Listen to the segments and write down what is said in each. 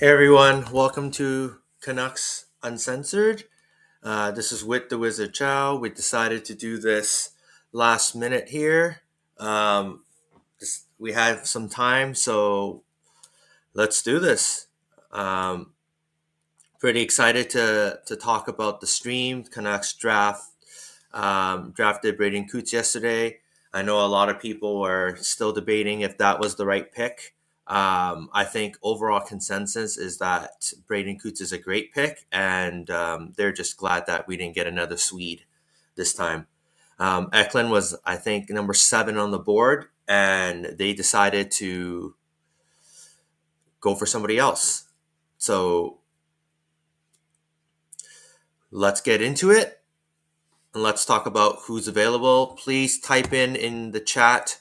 Hey everyone, welcome to Canucks.Uncensored. This is with the Wizard Chow. We decided to do this last minute here. We have some time, so let's do this. Um, Pretty excited to talk about the stream. Canucks drafted Braden Coots yesterday. I know a lot of people are still debating if that was the right pick. I think overall consensus is that Braden Coots is a great pick, and they're just glad that we didn't get another Swede this time. Eklund was, I think, number 7 on the board, and they decided to go for somebody else. So let's get into it. And let's talk about who's available. Please type in the chat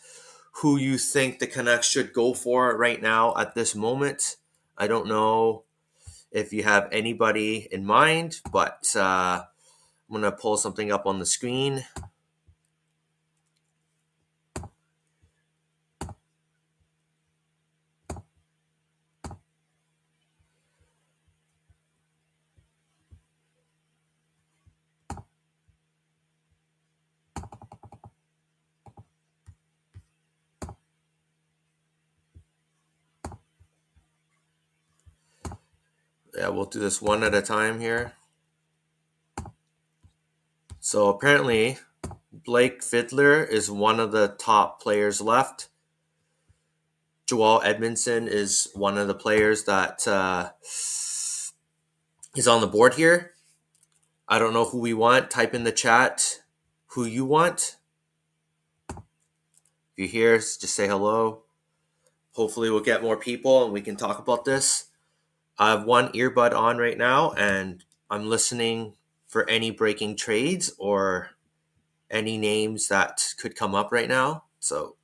who you think the Canucks should go for right now at this moment. I don't know if you have anybody in mind, but I'm going to pull something up on the screen. Yeah, we'll do this one at a time here. So apparently, Blake Fiddler is one of the top players left. Joel Edmondson is one of the players that is on the board here. I don't know who we want. Type in the chat who you want. If you're here, just say hello. Hopefully we'll get more people and we can talk about this. I have one earbud on right now and I'm listening for any breaking trades or any names that could come up right now. So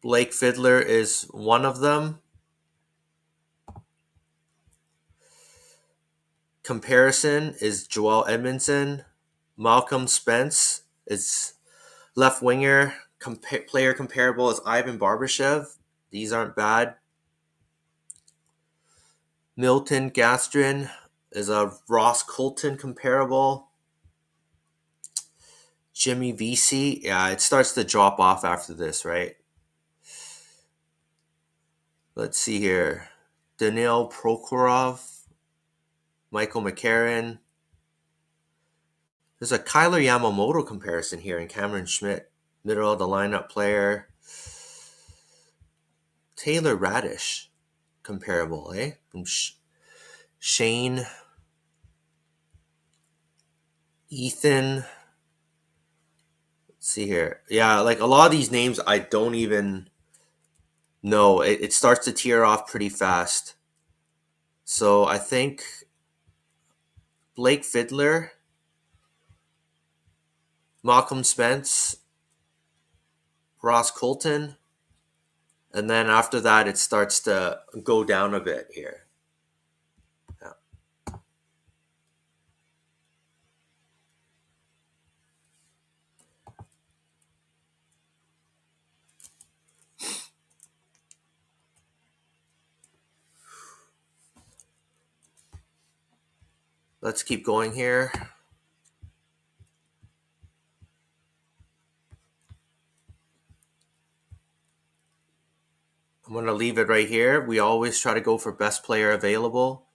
Blake Fiddler is one of them. Comparison is Joel Edmondson. Malcolm Spence is left winger. Player comparable is Ivan Barbashev. These aren't bad. Milton Gastrin is a Ross Colton comparable. Jimmy Vesey, yeah, it starts to drop off after this, right? Let's see here. Daniil Prokhorov, Michael McCarron. There's a Kyler Yamamoto comparison here and Cameron Schmidt, middle of the lineup player. Taylor Radish comparable, eh? From Shane, Ethan. Let's see here. Yeah, like a lot of these names I don't even know. It starts to tear off pretty fast. So I think Blake Fiddler, Malcolm Spence, Ross Colton, and then after that it starts to go down a bit here. Yeah. Let's keep going here. I'm going to leave it right here. We always try to go for best player available.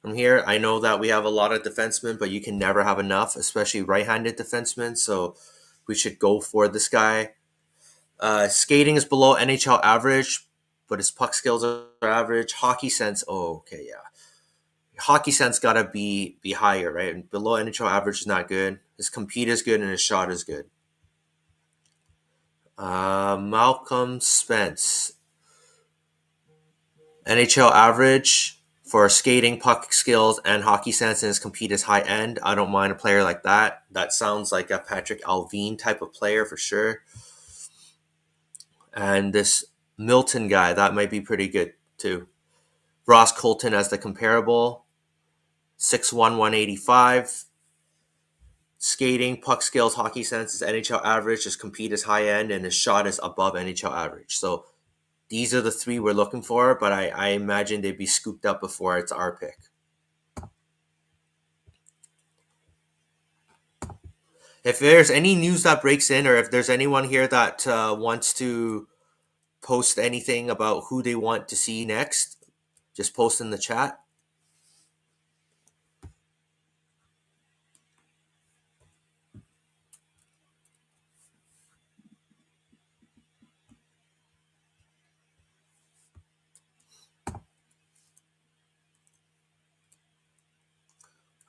From here, I know that we have a lot of defensemen, but you can never have enough, especially right-handed defensemen. So we should go for this guy. Skating is below NHL average, but his puck skills are average. Hockey sense, okay, yeah. Hockey sense gotta be higher, right? And below NHL average is not good. His compete is good and his shot is good. Malcolm Spence, NHL average for skating, puck skills, and hockey sense, and his compete is high end. I don't mind a player like that. That sounds like a Patrick Alvin type of player for sure. And this Milton guy, that might be pretty good too. Ross Colton as the comparable, 6'1", 185. Skating, puck skills, hockey sense is NHL average. His compete is high end, and his shot is above NHL average. So these are the three we're looking for, but I imagine they'd be scooped up before it's our pick. If there's any news that breaks in, or if there's anyone here that wants to post anything about who they want to see next, just post in the chat.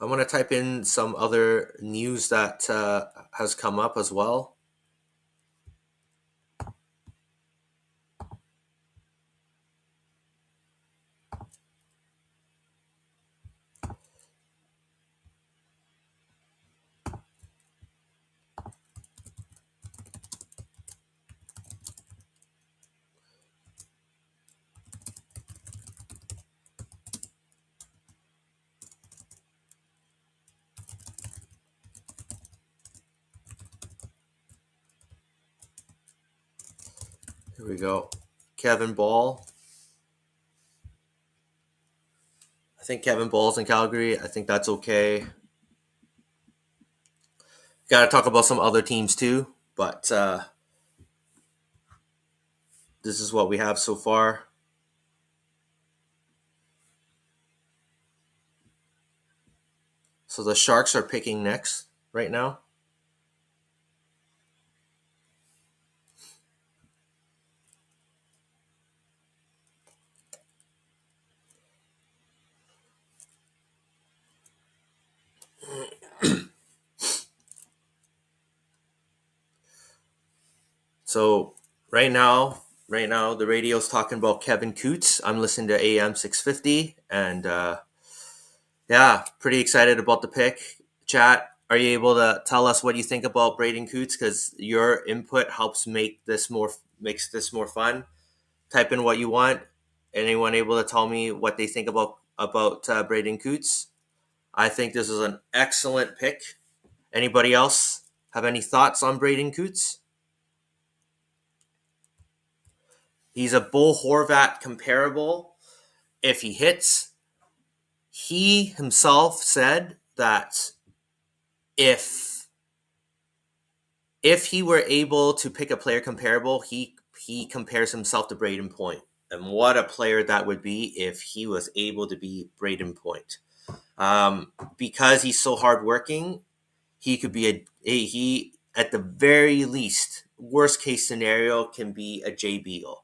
I'm going to type in some other news that has come up as well. Here we go. Kevin Ball. I think Kevin Ball's in Calgary. I think that's okay. Got to talk about some other teams too, but this is what we have so far. So the Sharks are picking next right now. So right now, the radio's talking about Kevin Coots. I'm listening to AM 650, and yeah, pretty excited about the pick. Chat, are you able to tell us what you think about Braden Coots? Because your input helps makes this more fun. Type in what you want. Anyone able to tell me what they think about Braden Coots? I think this is an excellent pick. Anybody else have any thoughts on Braden Coots? He's a Bo Horvat comparable. If he hits, he himself said that if he were able to pick a player comparable, he compares himself to Braden Point. And what a player that would be if he was able to be Braden Point. Because he's so hardworking, he could be he at the very least, worst case scenario, can be a Jay Beagle.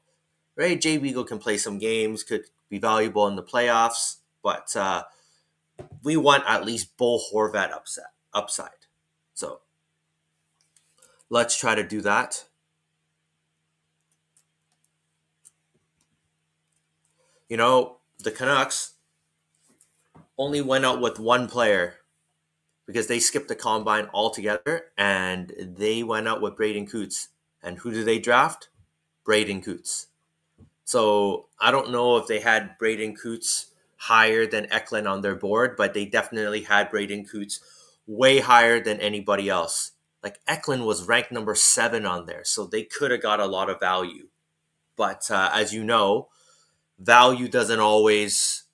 Right? Jay Beagle can play some games, could be valuable in the playoffs, but we want at least Bo Horvat upside. So let's try to do that. You know, the Canucks only went out with one player because they skipped the combine altogether, and they went out with Braden Coots. And who did they draft? Braden Coots. So I don't know if they had Braden Coots higher than Eklund on their board, but they definitely had Braden Coots way higher than anybody else. Like Eklund was ranked number 7 on there, so they could have got a lot of value. But as you know, value doesn't always,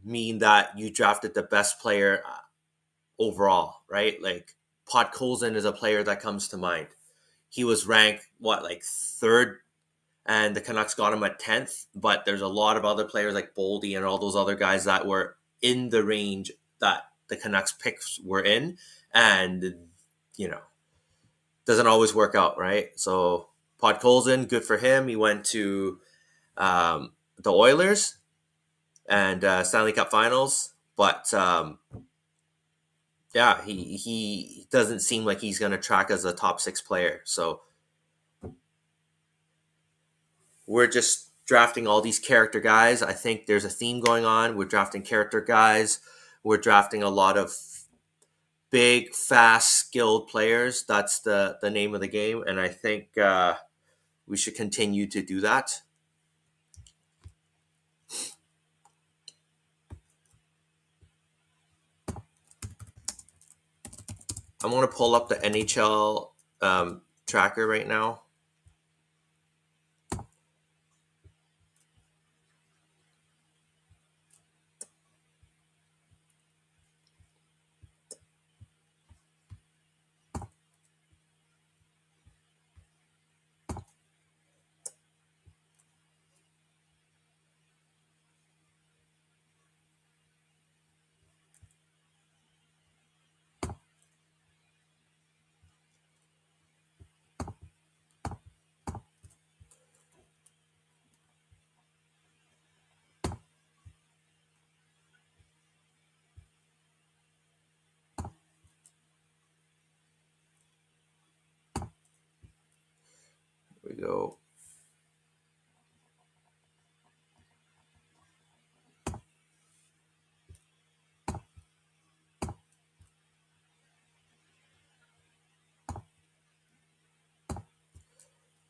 mean that you drafted the best player overall, right? Like Podkolzin is a player that comes to mind. He was ranked like 3rd, and the Canucks got him at 10th. But there's a lot of other players like Boldy and all those other guys that were in the range that the Canucks picks were in, and doesn't always work out, right? So Podkolzin, good for him. He went to the Oilers and Stanley Cup Finals, but yeah, he doesn't seem like he's going to track as a top 6 player. So we're just drafting all these character guys. I think there's a theme going on. We're drafting character guys. We're drafting a lot of big, fast, skilled players. That's the name of the game, and I think we should continue to do that. I'm going to pull up the NHL tracker right now. go.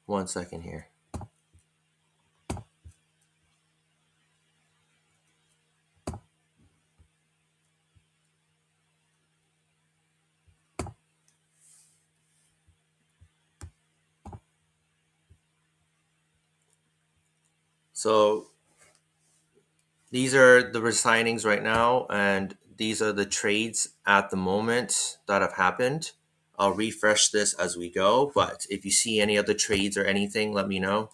One second here. So these are the resignings right now, and these are the trades at the moment that have happened. I'll refresh this as we go, but if you see any other trades or anything, let me know.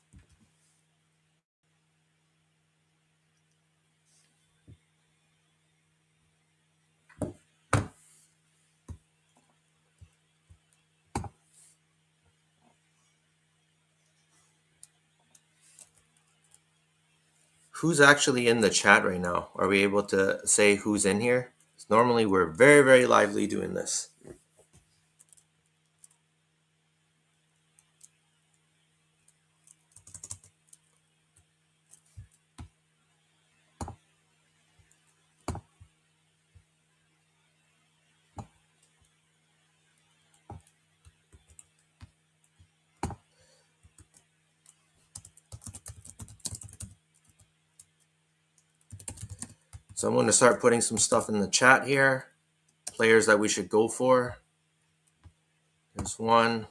Who's actually in the chat right now? Are we able to say who's in here? Normally we're very, very lively doing this. So I'm going to start putting some stuff in the chat here. Players that we should go for. There's one.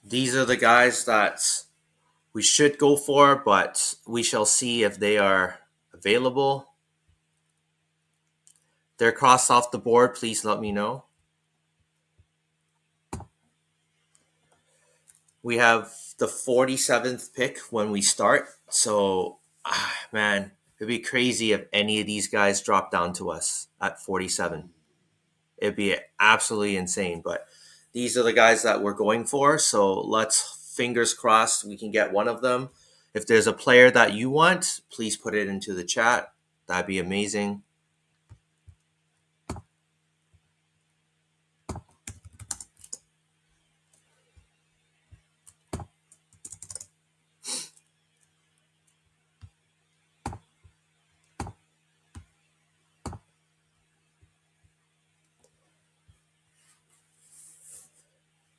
These are the guys that we should go for, but we shall see if they are available. They're crossed off the board. Please let me know. We have the 47th pick when we start. So, man, it'd be crazy if any of these guys drop down to us at 47. It'd be absolutely insane. But these are the guys that we're going for. So let's fingers crossed we can get one of them. If there's a player that you want, please put it into the chat. That'd be amazing.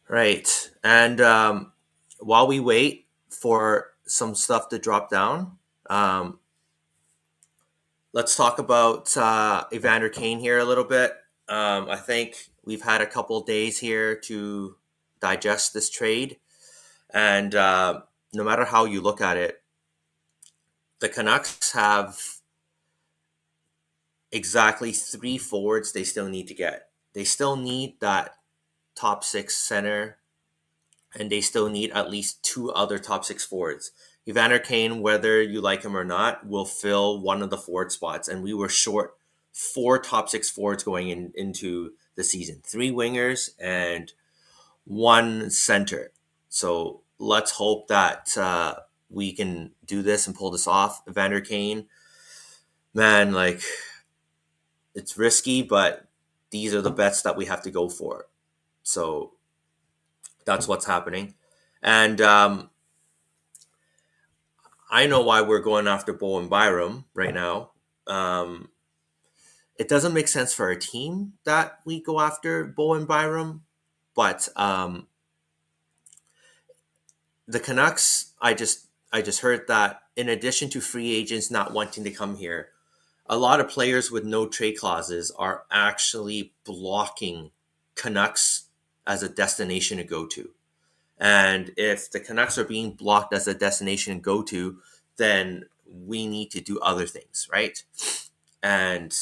Right. And while we wait for some stuff to drop down, let's talk about Evander Kane here a little bit. I think we've had a couple days here to digest this trade. And no matter how you look at it, the Canucks have exactly 3 forwards they still need to get. They still need that top 6 center, and they still need at least 2 other top 6 forwards. Evander Kane, whether you like him or not, will fill one of the forward spots, and we were short 4 top 6 forwards going into the season. 3 wingers and 1 center. So let's hope that we can do this and pull this off. Evander Kane, man, like, it's risky, but these are the bets that we have to go for. So that's what's happening. And I know why we're going after Bowen Byram right now. It doesn't make sense for our team that we go after Bowen Byram, but the Canucks, I just heard that in addition to free agents not wanting to come here, a lot of players with no trade clauses are actually blocking Canucks as a destination to go to. And if the Canucks are being blocked as a destination to go to, then we need to do other things, right? And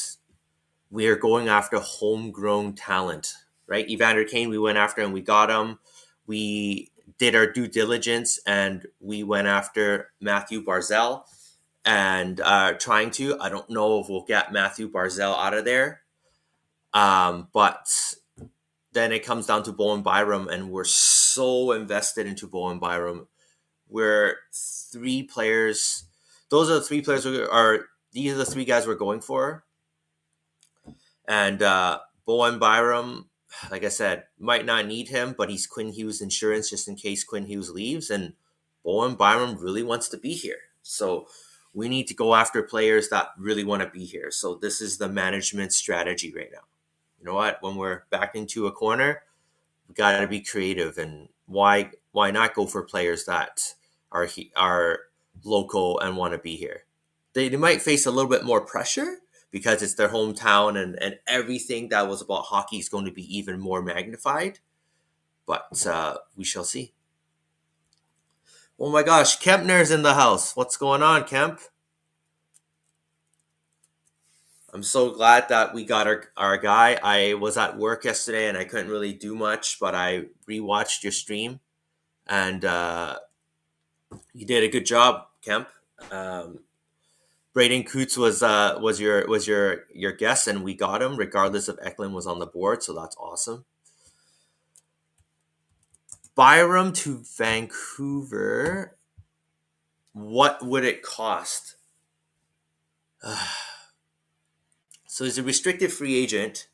we are going after homegrown talent, right? Evander Kane, we went after and we got him. We did our due diligence and we went after Matthew Barzal and trying to. I don't know if we'll get Matthew Barzal out of there. But then it comes down to Bowen Byram, and we're so invested into Bowen Byram. We're three players. Those are the three players these are the three guys we're going for. And Bowen Byram, like I said, might not need him, but he's Quinn Hughes insurance just in case Quinn Hughes leaves. And Bowen Byram really wants to be here. So we need to go after players that really want to be here. So this is the management strategy right now. You know what? When we're backed into a corner, we got to be creative. And why not go for players that are local and want to be here? They might face a little bit more pressure because it's their hometown and everything that was about hockey is going to be even more magnified. But we shall see. Oh my gosh, Kempner's in the house. What's going on, Kemp? I'm so glad that we got our guy. I was at work yesterday and I couldn't really do much, but I rewatched your stream and you did a good job, Kemp. Braden Coots was your guest, and we got him regardless if Eklund was on the board, so that's awesome. Byram to Vancouver. What would it cost? So he's a restricted free agent.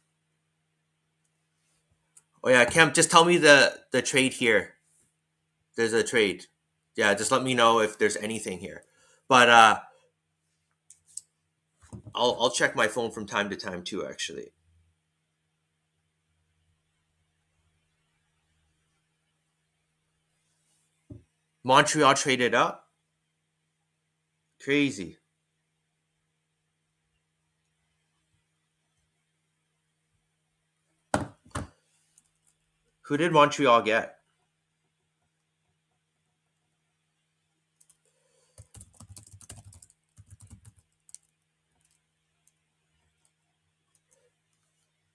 Oh yeah, Kemp, just tell me the trade here. There's a trade. Yeah, just let me know if there's anything here. But I'll check my phone from time to time too, actually. Montreal traded up. Crazy. Who did Montreal get?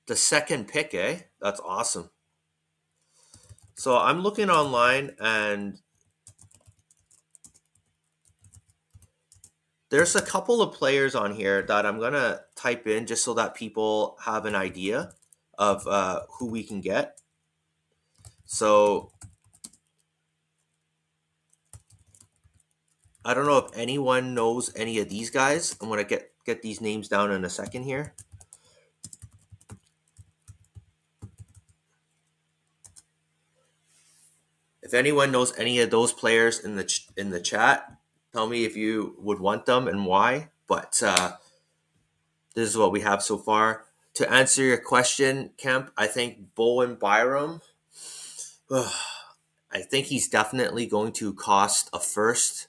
The second pick, eh? That's awesome. So I'm looking online and there's a couple of players on here that I'm going to type in just so that people have an idea of who we can get. So I don't know if anyone knows any of these guys. I'm going to get these names down in a second here. If anyone knows any of those players in the chat, tell me if you would want them and why. But this is what we have so far. To answer your question, Kemp, I think Bowen Byram. I think he's definitely going to cost a first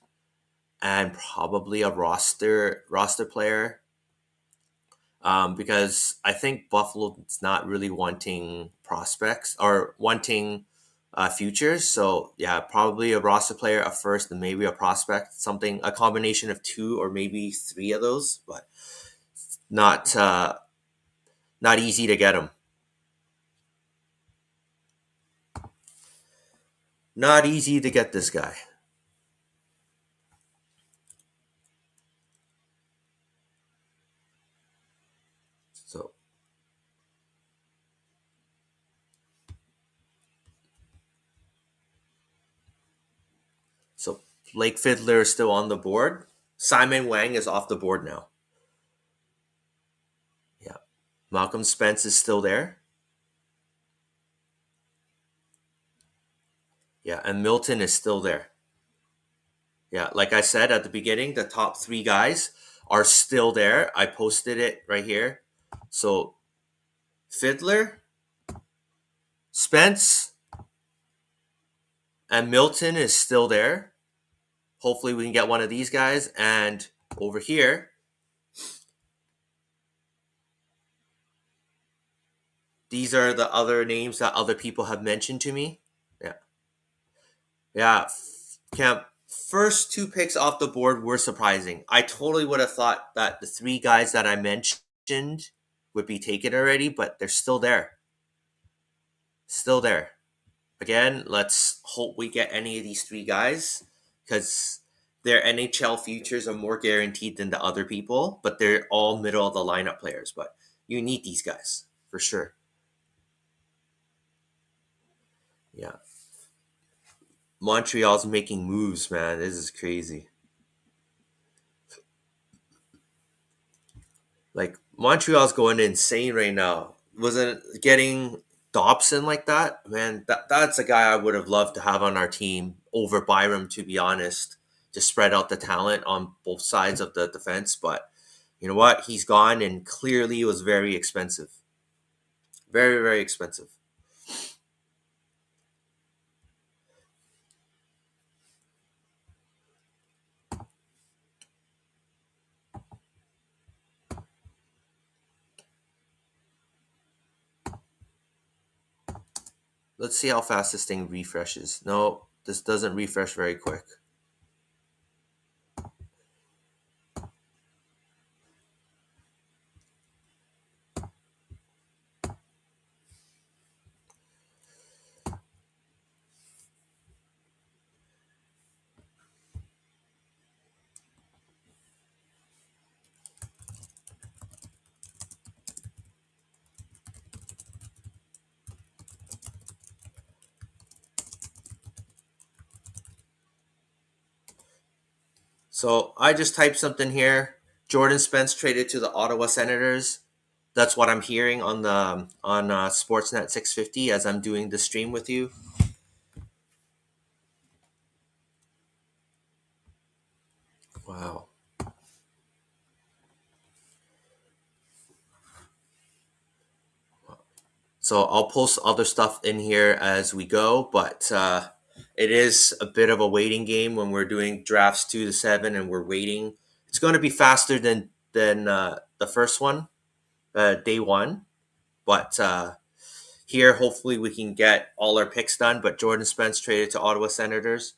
and probably a roster player. Because I think Buffalo's not really wanting prospects or wanting futures. So yeah, probably a roster player, a first, and maybe a prospect. A combination of two or maybe three of those, but not not easy to get them. Not easy to get this guy. So so Blake Fiddler is still on the board. Simon Wang is off the board now. Yeah. Malcolm Spence is still there. Yeah, and Milton is still there. Yeah, like I said at the beginning, the top three guys are still there. I posted it right here. So Fiddler, Spence, and Milton is still there. Hopefully we can get one of these guys. And over here, these are the other names that other people have mentioned to me. Yeah. Yeah, Camp. First two picks off the board were surprising. I totally would have thought that the three guys that I mentioned would be taken already, but they're still there. Still there. Again, let's hope we get any of these three guys because their NHL futures are more guaranteed than the other people, but they're all middle of the lineup players. But you need these guys for sure. Yeah. Montreal's making moves, man. This is crazy. Like Montreal's going insane right now. Wasn't getting Dobson like that, man. That's a guy I would have loved to have on our team over Byram, to be honest, to spread out the talent on both sides of the defense. But you know what? He's gone, and clearly it was very expensive, very very expensive. Let's see how fast this thing refreshes. No, this doesn't refresh very quick. So I just typed something here. Jordan Spence traded to the Ottawa Senators. That's what I'm hearing on the on Sportsnet 650 as I'm doing the stream with you. Wow. So I'll post other stuff in here as we go, but it is a bit of a waiting game when we're doing drafts 2 to 7 and we're waiting. It's going to be faster than the first one, day one, but here hopefully we can get all our picks done. But Jordan Spence traded to Ottawa Senators.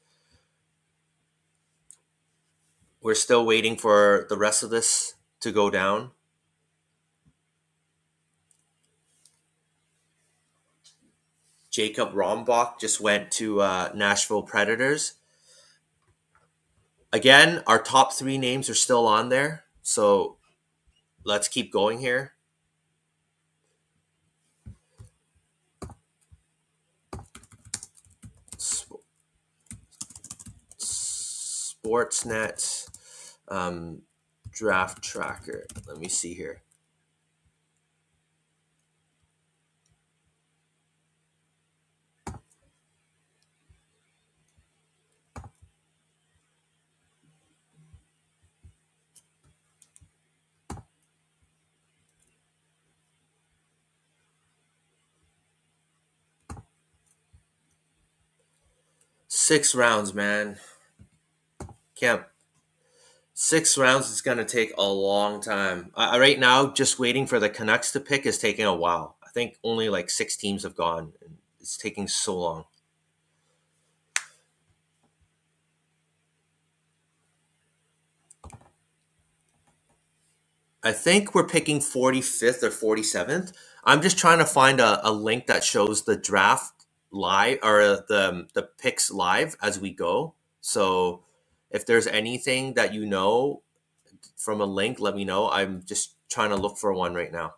We're still waiting for the rest of this to go down. Jacob Rombach just went to Nashville Predators. Again, our top three names are still on there, so let's keep going here. Sportsnet draft tracker. Let me see here. Six rounds, man. Can't 6 rounds is going to take a long time. Right now, just waiting for the Canucks to pick is taking a while. I think only like 6 teams have gone. It's taking so long. I think we're picking 45th or 47th. I'm just trying to find a link that shows the draft live or the picks live as we go. So if there's anything that you know from a link, let me know. I'm just trying to look for one right now.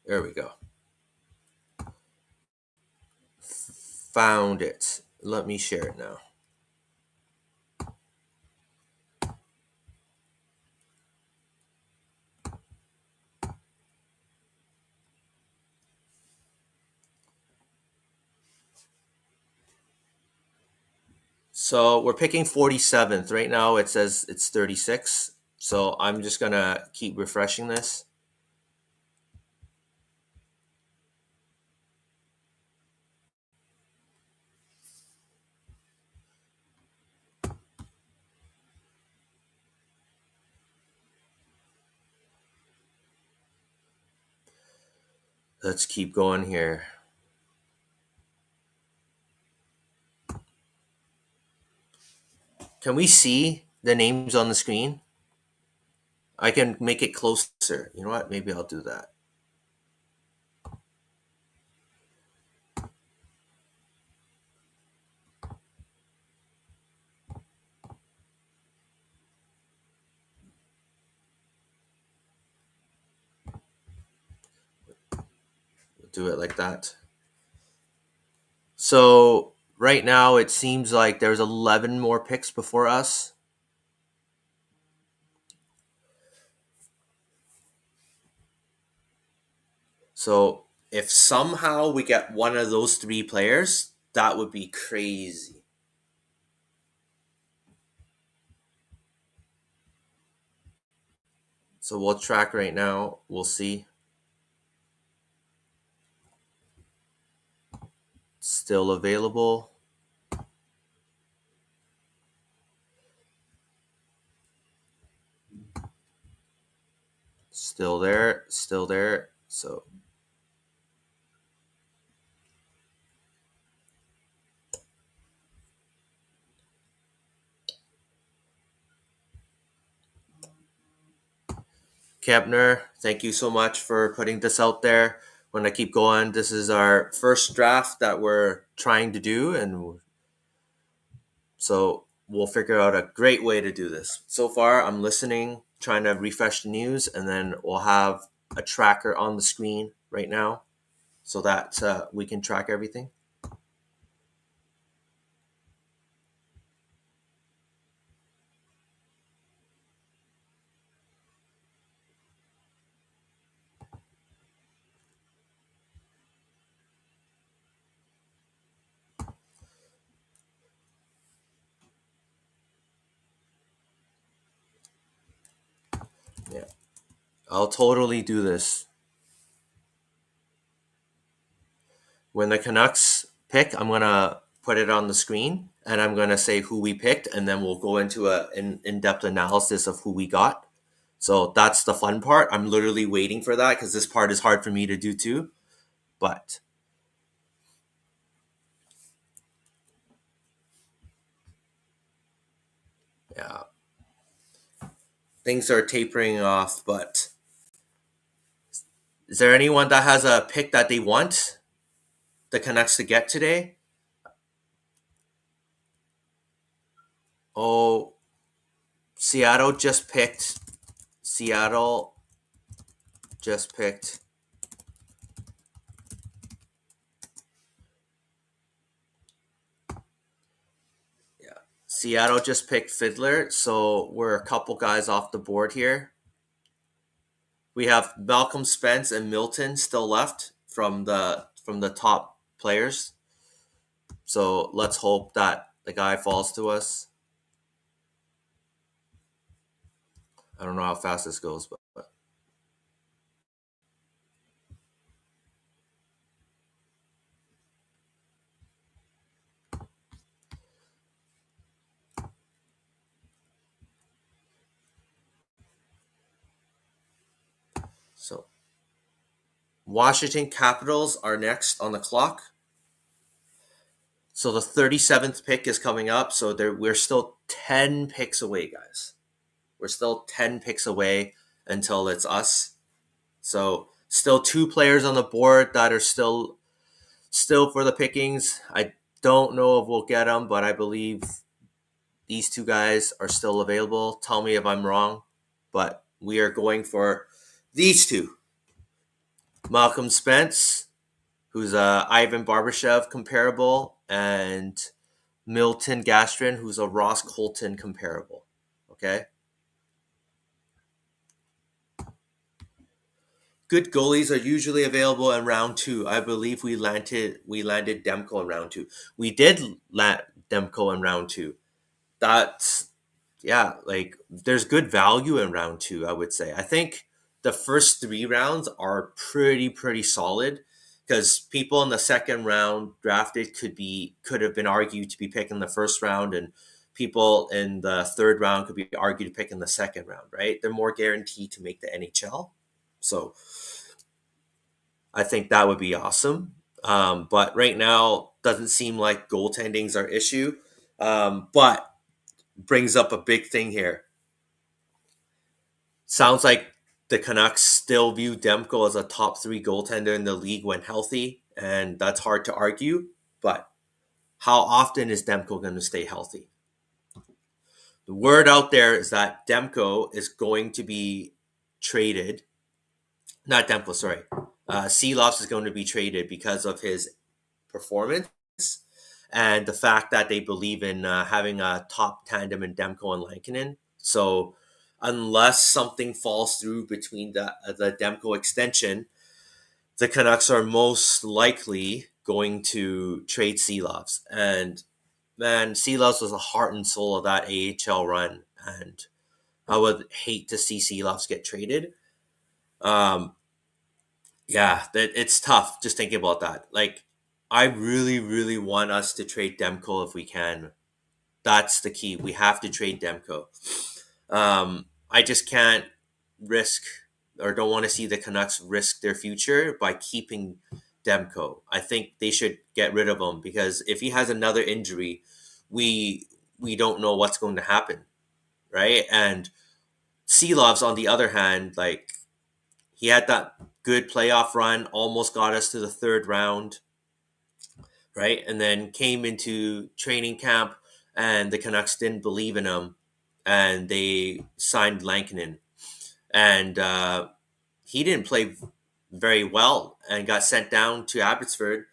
There we go. Found it. Let me share it now. So we're picking 47th. Right now it says it's 36. So I'm just going to keep refreshing this. Let's keep going here. Can we see the names on the screen? I can make it closer. You know what? Maybe I'll do that. Do it like that. So right now it seems like there's 11 more picks before us. So if somehow we get one of those three players, that would be crazy. So we'll track right now. We'll see. Still available. Still there. Still there. So Kepner, thank you so much for putting this out there. When I keep going, this is our first draft that we're trying to do, and so we'll figure out a great way to do this. So far, I'm listening, trying to refresh the news, and then we'll have a tracker on the screen right now so that we can track everything. Yeah, I'll totally do this. When the Canucks pick, I'm gonna put it on the screen and I'm gonna say who we picked, and then we'll go into an in-depth analysis of who we got. So that's the fun part. I'm literally waiting for that because this part is hard for me to do too. But yeah, things are tapering off. But is there anyone that has a pick that they want the Canucks to get today? Oh, Seattle just picked. Seattle just picked. Yeah, Seattle just picked Fiddler. So we're a couple guys off the board here. We have Malcolm Spence and Milton still left from the top players. So let's hope that the guy falls to us. I don't know how fast this goes, but so Washington Capitals are next on the clock. So the 37th pick is coming up. So we're still 10 picks away, guys. We're still 10 picks away until it's us. So still two players on the board that are still for the pickings. I don't know if we'll get them, but I believe these two guys are still available. Tell me if I'm wrong, but we are going for these two. Malcolm Spence, who's a Ivan Barbashev comparable, and Milton Gastrin, who's a Ross Colton comparable. Okay. Good goalies are usually available in round two. I believe we landed Demko in round two. We did land Demko in round two. That's yeah, like there's good value in round two, I would say. I think the first three rounds are pretty solid because people in the second round drafted could have been argued to be picking the first round, and people in the third round could be argued to pick in the second round, right? They're more guaranteed to make the NHL. So I think that would be awesome. But right now, doesn't seem like goaltending's our issue. But brings up a big thing here. Sounds like the Canucks still view Demko as a top three goaltender in the league when healthy, and that's hard to argue. But how often is Demko going to stay healthy? The word out there is that Demko is going to be traded. Not Demko, sorry. Seeloffs is going to be traded because of his performance and the fact that they believe in having a top tandem in Demko and Lankinen. So unless something falls through between the Demko extension, the Canucks are most likely going to trade Seeloffs. And man, Seeloffs was the heart and soul of that AHL run, and I would hate to see Seeloffs get traded. Um, yeah, that it's tough just thinking about that. Like, I really, really want us to trade Demko if we can. That's the key. We have to trade Demko. I just can't risk or don't want to see the Canucks risk their future by keeping Demko. I think they should get rid of him because if he has another injury, we we don't know what's going to happen, right? And Seelovs, on the other hand, like he had that good playoff run, almost got us to the third round, right? And then came into training camp, and the Canucks didn't believe in him, and they signed Lankinen, and he didn't play very well, and got sent down to Abbotsford.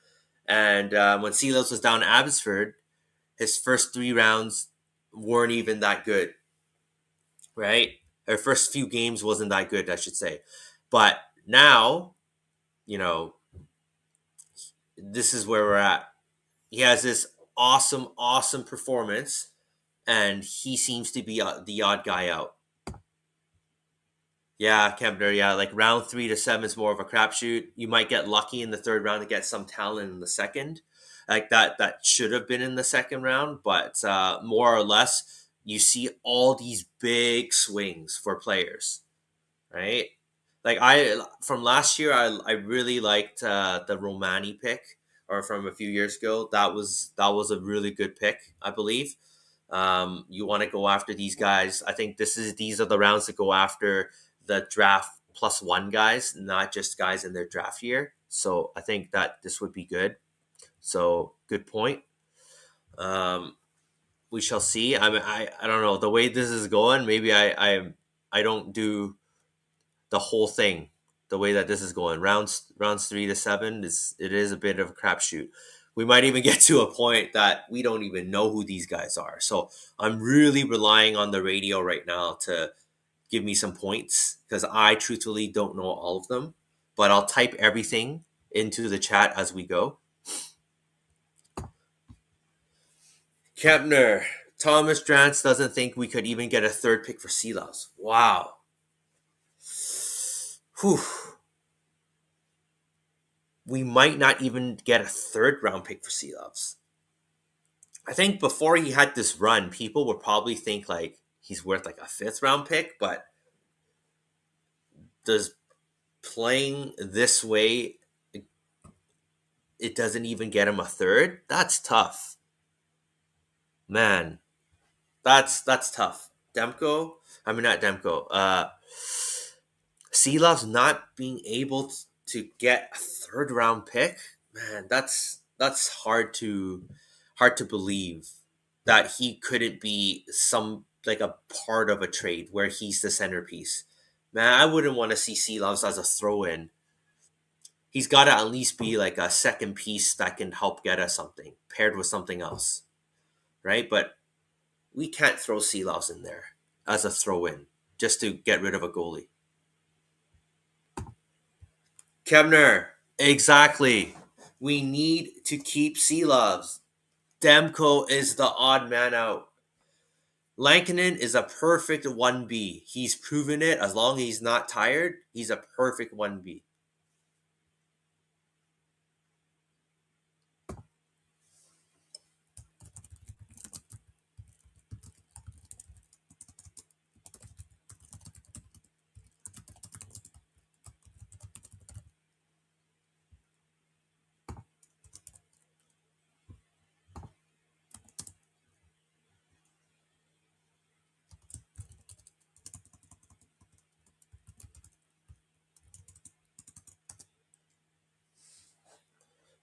And when Seelos was down in Abbotsford, his first three rounds weren't even that good, right? Her first few games wasn't that good, I should say. But now, you know, this is where we're at. He has this awesome, awesome performance, and he seems to be the odd guy out. Yeah, Kempner. Yeah, like round 3 to 7 is more of a crapshoot. You might get lucky in the third round to get some talent in the second, like that. That should have been in the second round, but more or less, you see all these big swings for players, right? Like I from last year, I really liked the Romani pick, or from a few years ago. That was a really good pick, I believe. You want to go after these guys. I think these are the rounds to go after the draft +1 guys, not just guys in their draft year. So I think that this would be good. So good point. Um, we shall see. I mean, I don't know the way this is going. Maybe I don't do the whole thing the way that this is going. Rounds 3 to 7 is a bit of a crapshoot. We might even get to a point that we don't even know who these guys are. So I'm really relying on the radio right now to give me some points because I truthfully don't know all of them. But I'll type everything into the chat as we go. Kempner, Thomas Drance doesn't think we could even get a third pick for Seelows. Wow. Whew. We might not even get a third round pick for Seelows. I think before he had this run, people would probably think like he's worth like a fifth round pick, but does playing this way it doesn't even get him a third? That's tough. Man, that's tough. Demko, I mean not Demko. Seelov's not being able to get a third round pick. Man, that's hard to believe that he couldn't be some like a part of a trade where he's the centerpiece. Man, I wouldn't want to see Seelovs as a throw in. He's got to at least be like a second piece that can help get us something paired with something else, right? But we can't throw Seelovs in there as a throw in just to get rid of a goalie. Kevner, exactly. We need to keep Seelovs. Demko is the odd man out. Lankinen is a perfect 1B. He's proven it. As long as he's not tired, he's a perfect 1B.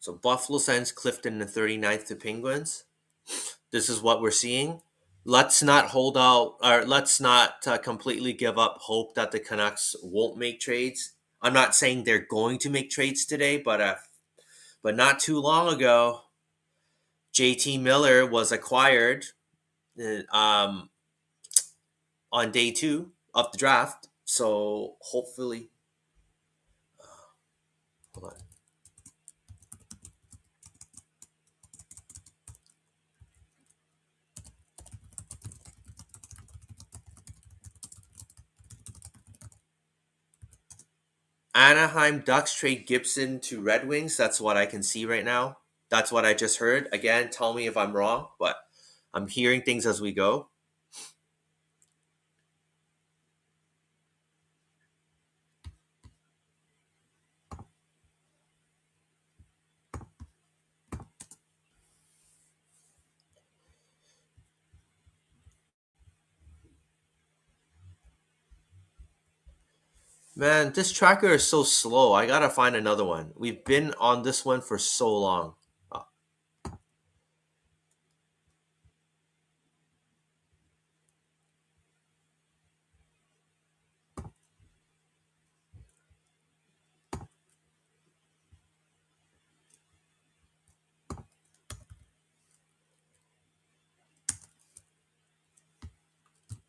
So Buffalo sends Clifton the 39th to Penguins. This is what we're seeing. Let's not hold out, or let's not completely give up hope that the Canucks won't make trades. I'm not saying they're going to make trades today, but not too long ago, JT Miller was acquired um, on day 2 of the draft. So hopefully, hold on. Anaheim Ducks trade Gibson to Red Wings. That's what I can see right now. That's what I just heard. Again, tell me if I'm wrong, but I'm hearing things as we go. Man, this tracker is so slow. I gotta find another one. We've been on this one for so long.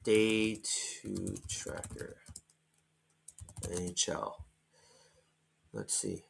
Day 2 tracker. NHL. Let's see.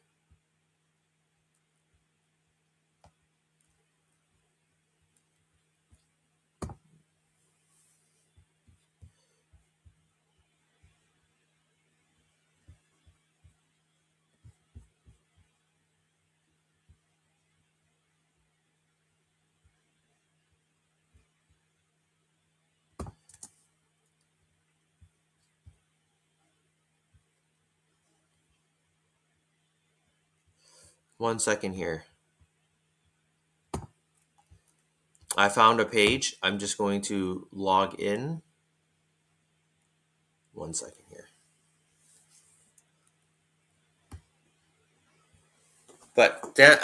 One second here. I found a page. I'm just going to log in. One second here. But that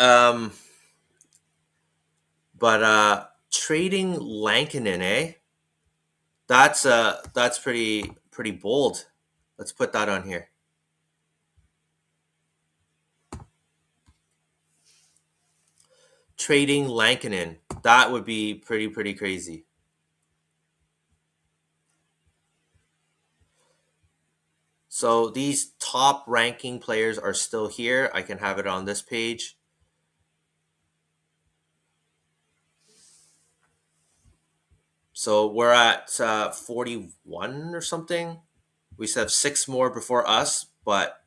trading Lankinen, eh? That's pretty bold. Let's put that on here. Trading Lankinen. That would be pretty crazy. So these top ranking players are still here. I can have it on this page. So we're at 41 or something. We still have 6 more before us, but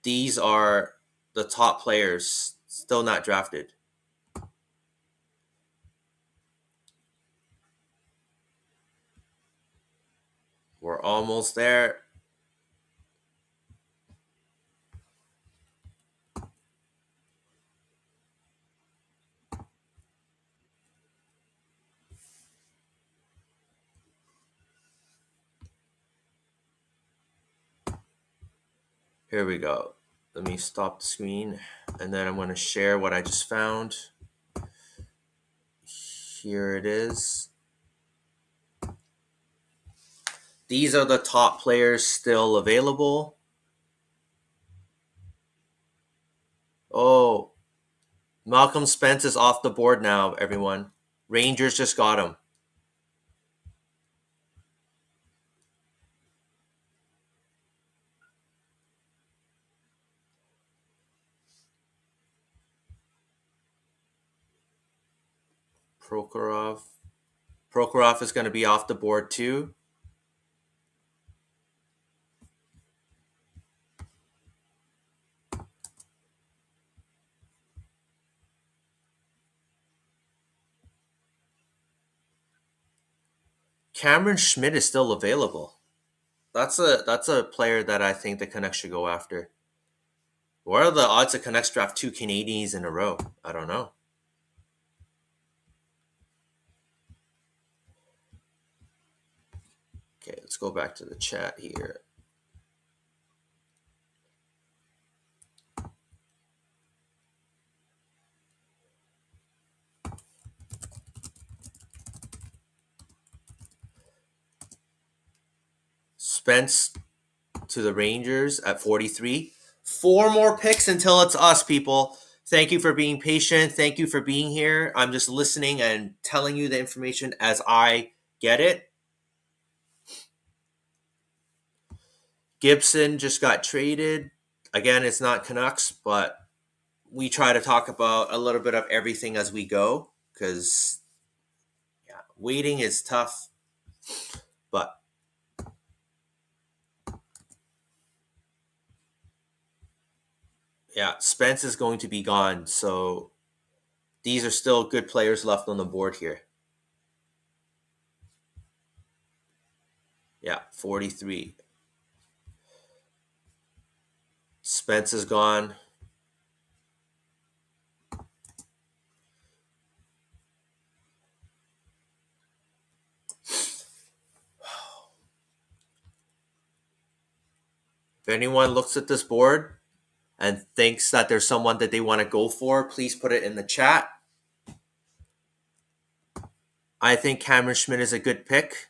these are the top players still not drafted. We're almost there. Here we go. Let me stop the screen, and then I'm going to share what I just found. Here it is. These are the top players still available. Oh, Malcolm Spence is off the board now, everyone. Rangers just got him. Prokhorov is going to be off the board too. Cameron Schmidt is still available. That's a player that I think the Canucks should go after. What are the odds the Canucks draft 2 Canadians in a row? I don't know. Okay, let's go back to the chat here. Spence to the Rangers at 43. 4 more picks until it's us, people. Thank you for being patient. Thank you for being here. I'm just listening and telling you the information as I get it. Gibson just got traded. Again, it's not Canucks, but we try to talk about a little bit of everything as we go because waiting is tough. But yeah, Spence is going to be gone. So these are still good players left on the board here. Yeah, 43. Spence is gone. If anyone looks at this board and thinks that there's someone that they want to go for, please put it in the chat. I think Cameron Schmidt is a good pick.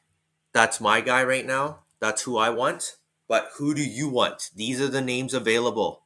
That's my guy right now. That's who I want. But who do you want? These are the names available.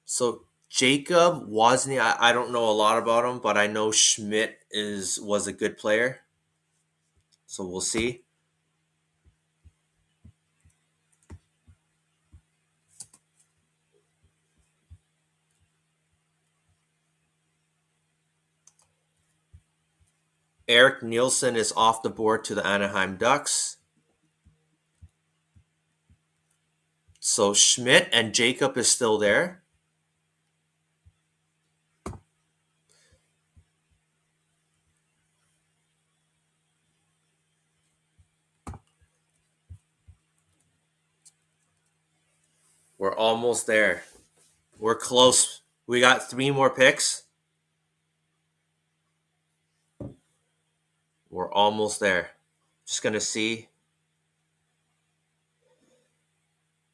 So Jacob Wozniak, I don't know a lot about him, but I know Schmidt was a good player. So we'll see. Eric Nielsen is off the board to the Anaheim Ducks. So Schmidt and Jacob is still there. We're almost there. We're close. We got 3 more picks. We're almost there. Just going to see.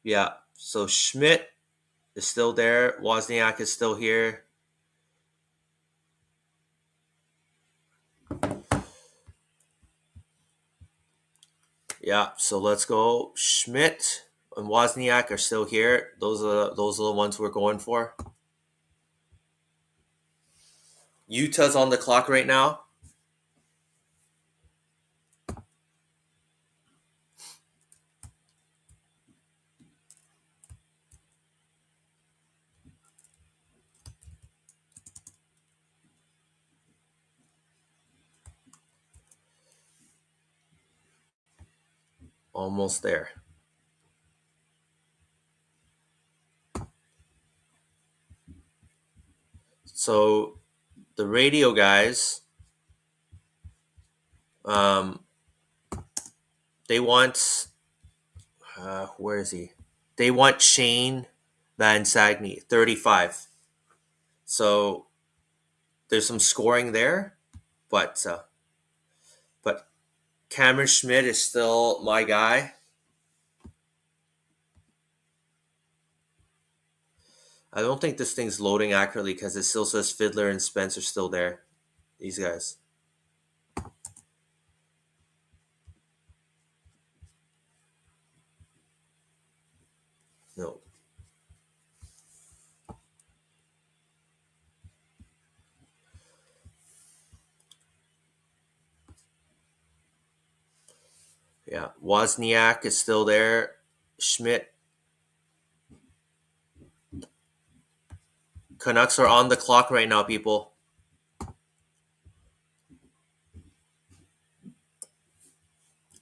Yeah. So Schmidt is still there. Wozniak is still here. Yeah. So let's go. Schmidt and Wozniak are still here. Those are the ones we're going for. Utah's on the clock right now. Almost there. So the radio guys, they want, where is he? They want Shane Van Sagny, 35. So there's some scoring there, but Cameron Schmidt is still my guy. I don't think this thing's loading accurately because it still says Fiddler and Spence are still there. These guys. No. Yeah, Wozniak is still there. Schmidt. Canucks are on the clock right now, people.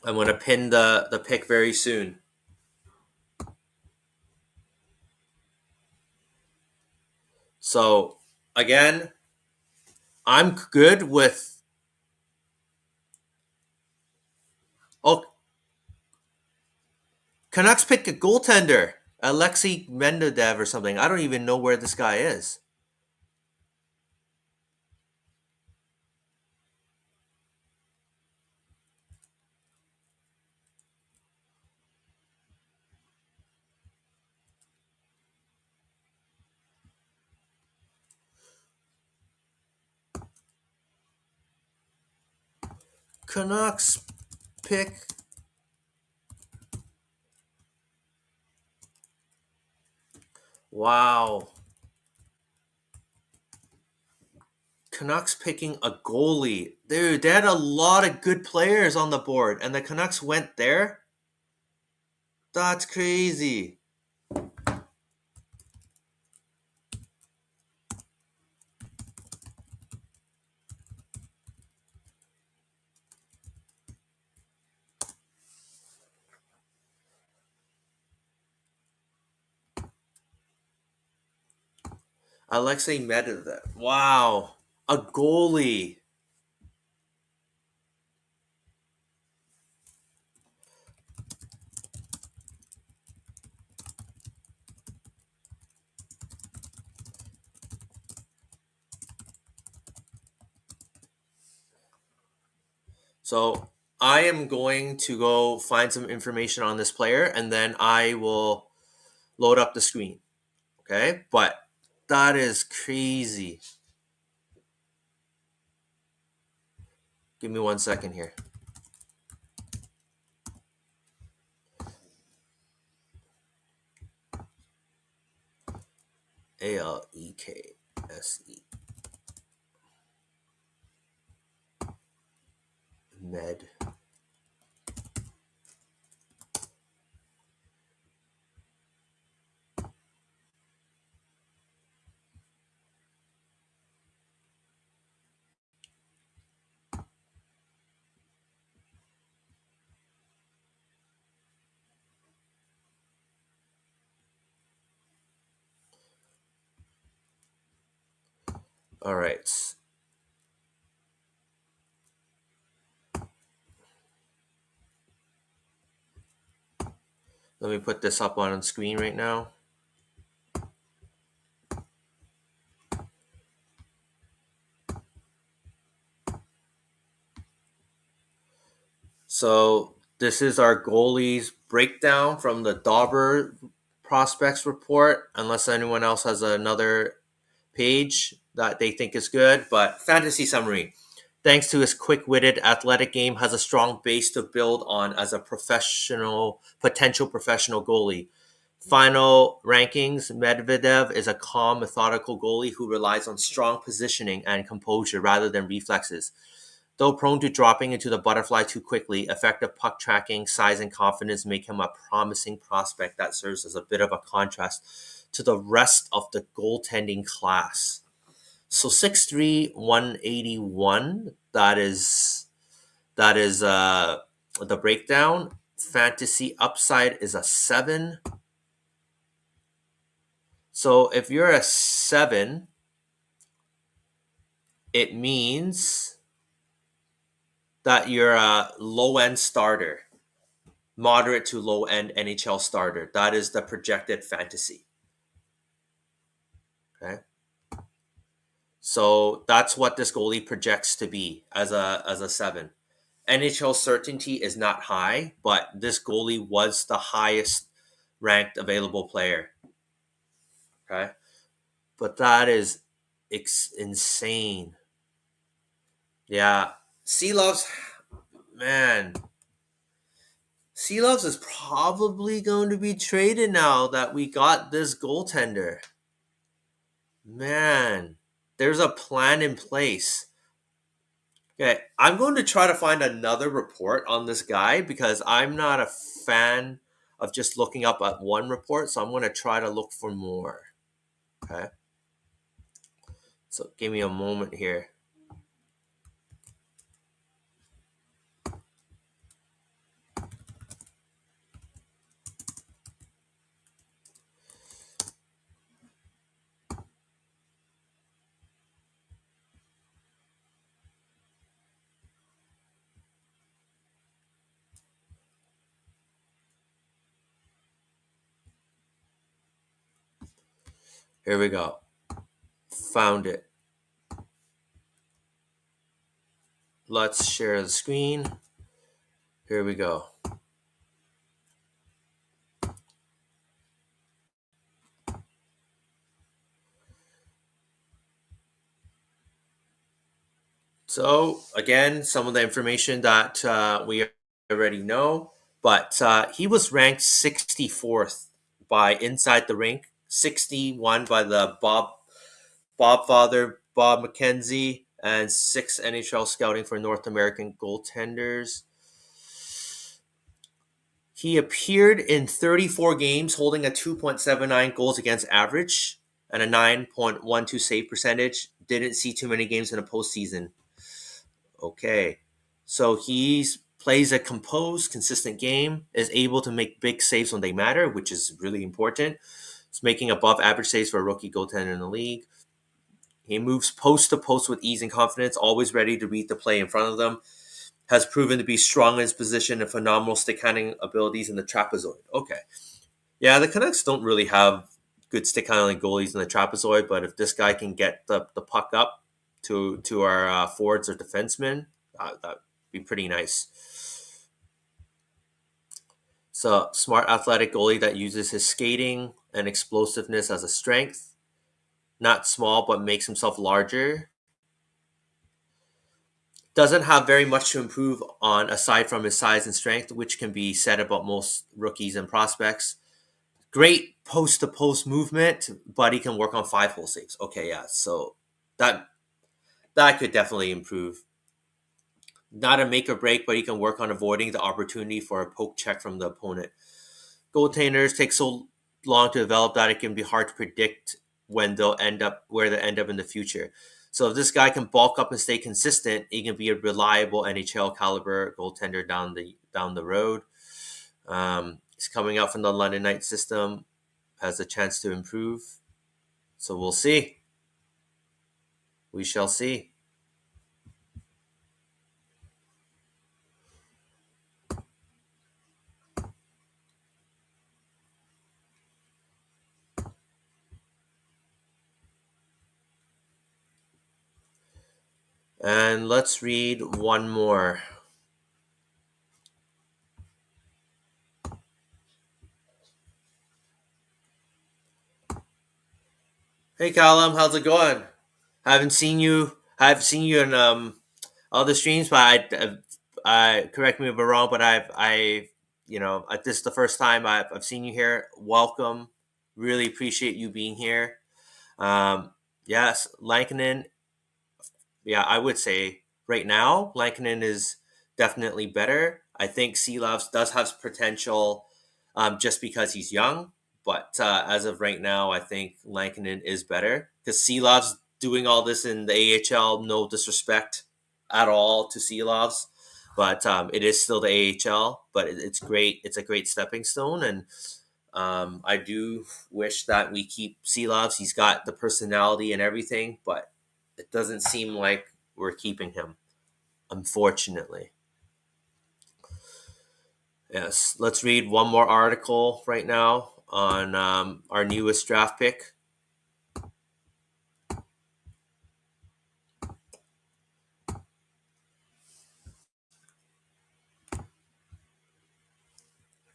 I'm going to pin the pick very soon. So, again, I'm good with... Oh, Canucks pick a goaltender. Alexei Mendedev or something. I don't even know where this guy is. Canucks pick wow. Canucks picking a goalie. Dude, they had a lot of good players on the board, and the Canucks went there? That's crazy. Alexei Medvedev. Wow. A goalie. So I am going to go find some information on this player and then I will load up the screen. Okay? But that is crazy. Give me 1 second here. Alekse. Med. All right. Let me put this up on screen right now. So this is our goalies breakdown from the Dauber prospects report, unless anyone else has another page that they think is good. But fantasy summary. Thanks to his quick-witted athletic game, has a strong base to build on as a potential professional goalie. Final rankings, Medvedev is a calm, methodical goalie who relies on strong positioning and composure rather than reflexes. Though prone to dropping into the butterfly too quickly, effective puck tracking, size, and confidence make him a promising prospect that serves as a bit of a contrast to the rest of the goaltending class. So 6'3", 181. That is the breakdown. Fantasy upside is a 7. So if you're a 7, it means that you're a low end starter, moderate to low end NHL starter. That is the projected fantasy. Okay. So that's what this goalie projects to be as a 7. NHL certainty is not high, but this goalie was the highest ranked available player. Okay. But that is insane. Yeah. Sea Loves, man. Sea Loves is probably going to be traded now that we got this goaltender. Man, there's a plan in place. Okay, I'm going to try to find another report on this guy because I'm not a fan of just looking up at one report, so I'm going to try to look for more. Okay, so give me a moment here. Here we go. Found it. Let's share the screen. Here we go. So again, some of the information that we already know, but he was ranked 64th by Inside the Rink, 61 by the Bob Father, Bob McKenzie, and 6 NHL scouting for North American goaltenders. He appeared in 34 games, holding a 2.79 goals against average and a 9.12 save percentage. Didn't see too many games in a postseason. Okay. So he plays a composed, consistent game, is able to make big saves when they matter, which is really important. He's making above average saves for a rookie goaltender in the league. He moves post to post with ease and confidence, always ready to read the play in front of them. Has proven to be strong in his position and phenomenal stick handling abilities in the trapezoid. Okay. Yeah, the Canucks don't really have good stick handling goalies in the trapezoid, but if this guy can get the puck up to our forwards or defensemen, that'd be pretty nice. So, smart athletic goalie that uses his skating and explosiveness as a strength. Not small, but makes himself larger. Doesn't have very much to improve on aside from his size and strength, which can be said about most rookies and prospects. Great post to post movement, but he can work on 5-hole saves. Okay, yeah, so that that could definitely improve. Not a make or break, but he can work on avoiding the opportunity for a poke check from the opponent. Goaltenders take so long to develop that it can be hard to predict when they'll end up where they end up in the future. So if this guy can bulk up and stay consistent, he can be a reliable NHL caliber goaltender down the road. He's coming out from the London Knights system, has a chance to improve. So we'll see. We shall see. And let's read one more. Hey Callum, how's it going? Haven't seen you. I've seen you in other streams, but I correct me if I'm wrong, but this is the first time I've seen you here. Welcome. Really appreciate you being here. Um, yes, Lankinen. Yeah, I would say right now Lankinen is definitely better. I think Seelavs does have potential, just because he's young. But as of right now, I think Lankinen is better because Seelavs doing all this in the AHL. No disrespect at all to Seelavs, but it is still the AHL. But it's great. It's a great stepping stone, and I do wish that we keep Seelavs. He's got the personality and everything, but it doesn't seem like we're keeping him, unfortunately. Yes, let's read one more article right now on our newest draft pick.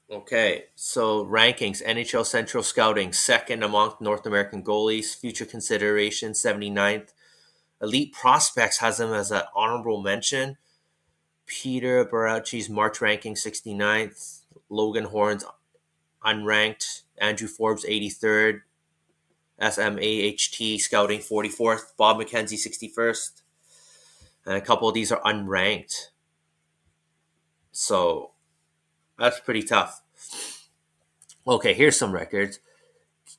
Okay, so rankings NHL Central Scouting, second among North American goalies, future consideration, 79th. Elite Prospects has him as an honorable mention. Peter Baracci's March ranking, 69th. Logan Horn's unranked. Andrew Forbes, 83rd. SMAHT Scouting, 44th. Bob McKenzie, 61st. And a couple of these are unranked. So that's pretty tough. Okay, here's some records.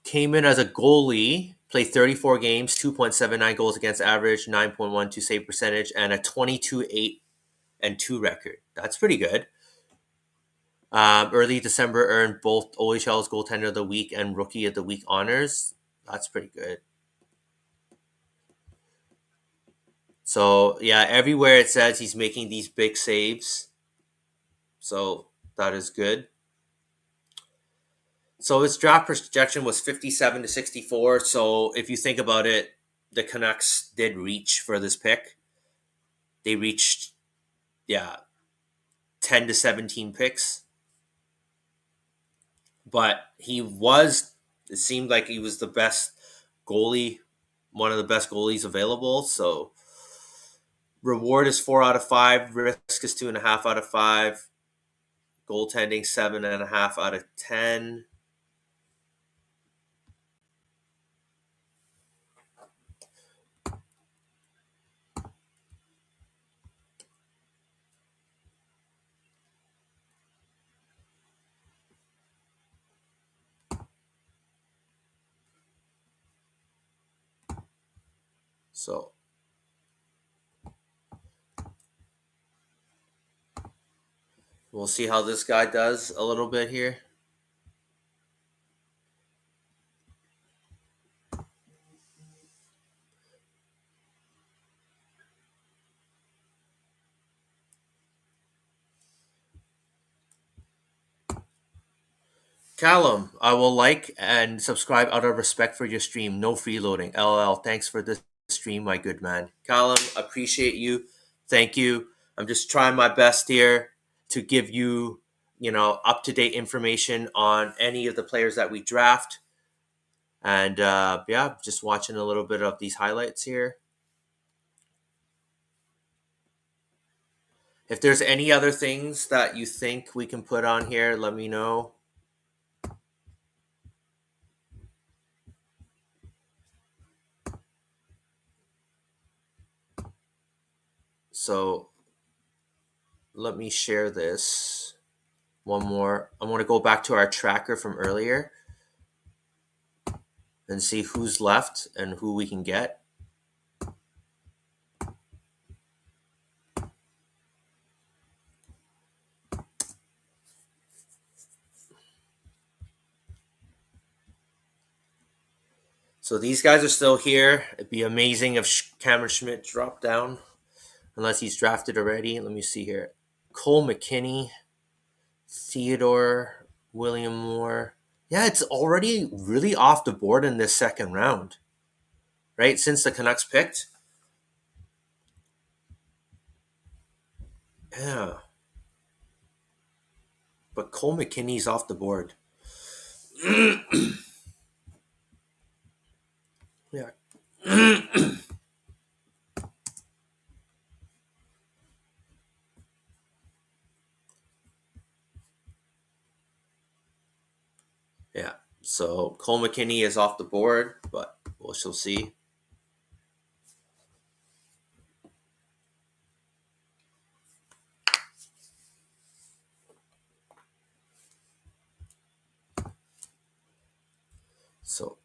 Came in as a goalie, played 34 games, 2.79 goals against average, 9.12 save percentage, and a 22-8-2 record. That's pretty good. Early December earned both OHL's Goaltender of the Week and Rookie of the Week honors. That's pretty good. So, yeah, everywhere it says he's making these big saves. So, that is good. So, his draft projection was 57 to 64. So, if you think about it, the Canucks did reach for this pick. They reached, 10 to 17 picks. But it seemed like he was the best goalie, one of the best goalies available. So, Reward is 4 out of 5. Risk is 2.5 out of 5. Goaltending 7.5 out of 10. So we'll see how this guy does a little bit here. Callum, I will like and subscribe out of respect for your stream. No freeloading. LOL. Thanks for this stream, my good man. Callum, appreciate you. Thank you. I'm just trying my best here to give you, up to date information on any of the players that we draft. And yeah, just watching a little bit of these highlights here. If there's any other things that you think we can put on here, let me know. So let me share this. One more. I want to go back to our tracker from earlier and see who's left and who we can get. So these guys are still here. It'd be amazing if Cameron Schmidt dropped down, unless he's drafted already. Let me see here. Cole McKinney, Theodore, William Moore. Yeah, it's already really off the board in this second round, right? Since the Canucks picked. Yeah. But Cole McKinney's off the board. Yeah. Yeah. So Cole McKinney is off the board, but we'll still see. So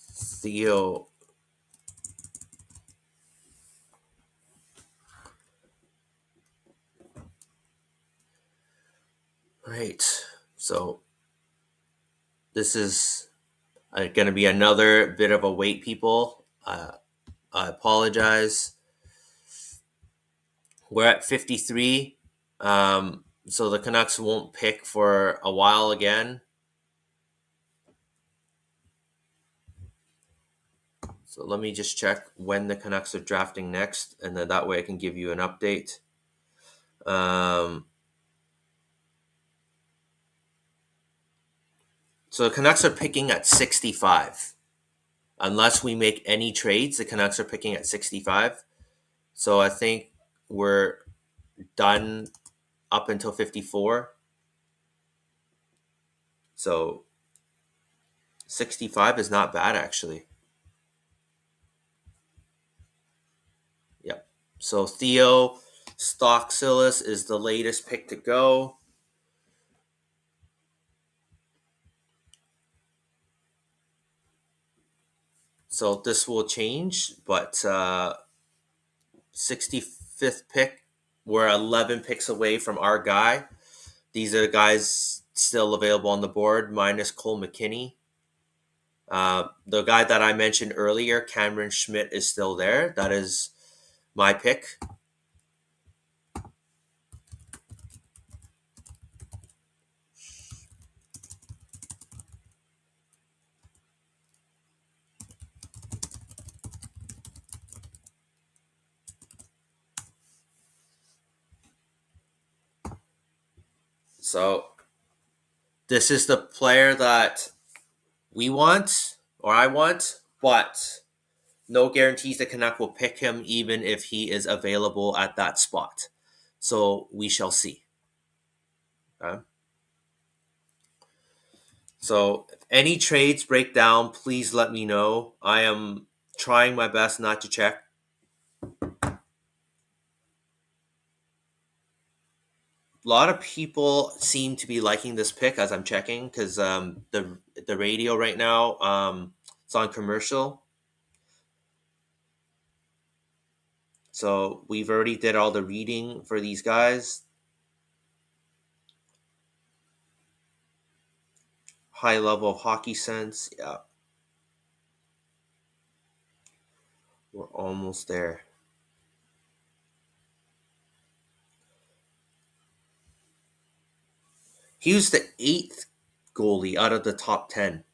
Theo. Right. So this is going to be another bit of a wait, people. I apologize. We're at 53. So the Canucks won't pick for a while again. So let me just check when the Canucks are drafting next, and then that way I can give you an update. So the Canucks are picking at 65. Unless we make any trades, the Canucks are picking at 65. So I think we're done up until 54. So 65 is not bad, actually. Yep. So Theo Stocksillis is the latest pick to go. So this will change, but 65th pick, we're 11 picks away from our guy. These are the guys still available on the board, minus Cole McKinney. The guy that I mentioned earlier, Cameron Schmidt, is still there. That is my pick. So this is the player that we want, or I want. but no guarantees the Canuck will pick him even if he is available at that spot. So we shall see. Okay? So if any trades break down, please let me know. I am trying my best not to check. A lot of people seem to be liking this pick as I'm checking because the radio right now it's on commercial. So we've already did all the reading for these guys. High level of hockey sense. Yeah. We're almost there. He was the 8th goalie out of the top 10.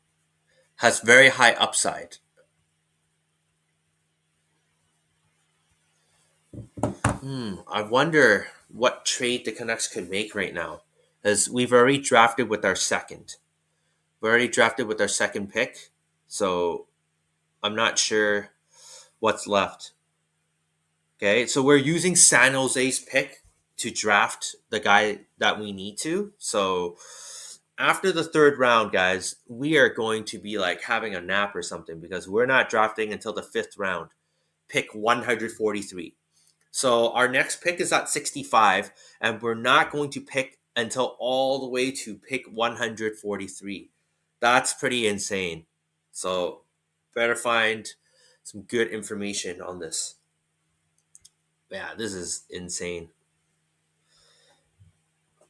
Has very high upside. I wonder what trade the Canucks could make right now. As we've already drafted with our second. We already drafted with our second pick. So I'm not sure what's left. Okay, so we're using San Jose's pick to draft the guy that we need to. So after the third round, guys, we are going to be like having a nap or something because we're not drafting until the fifth round, pick 143. So our next pick is at 65, and we're not going to pick until all the way to pick 143. That's pretty insane. So better find some good information on this. Yeah, this is insane.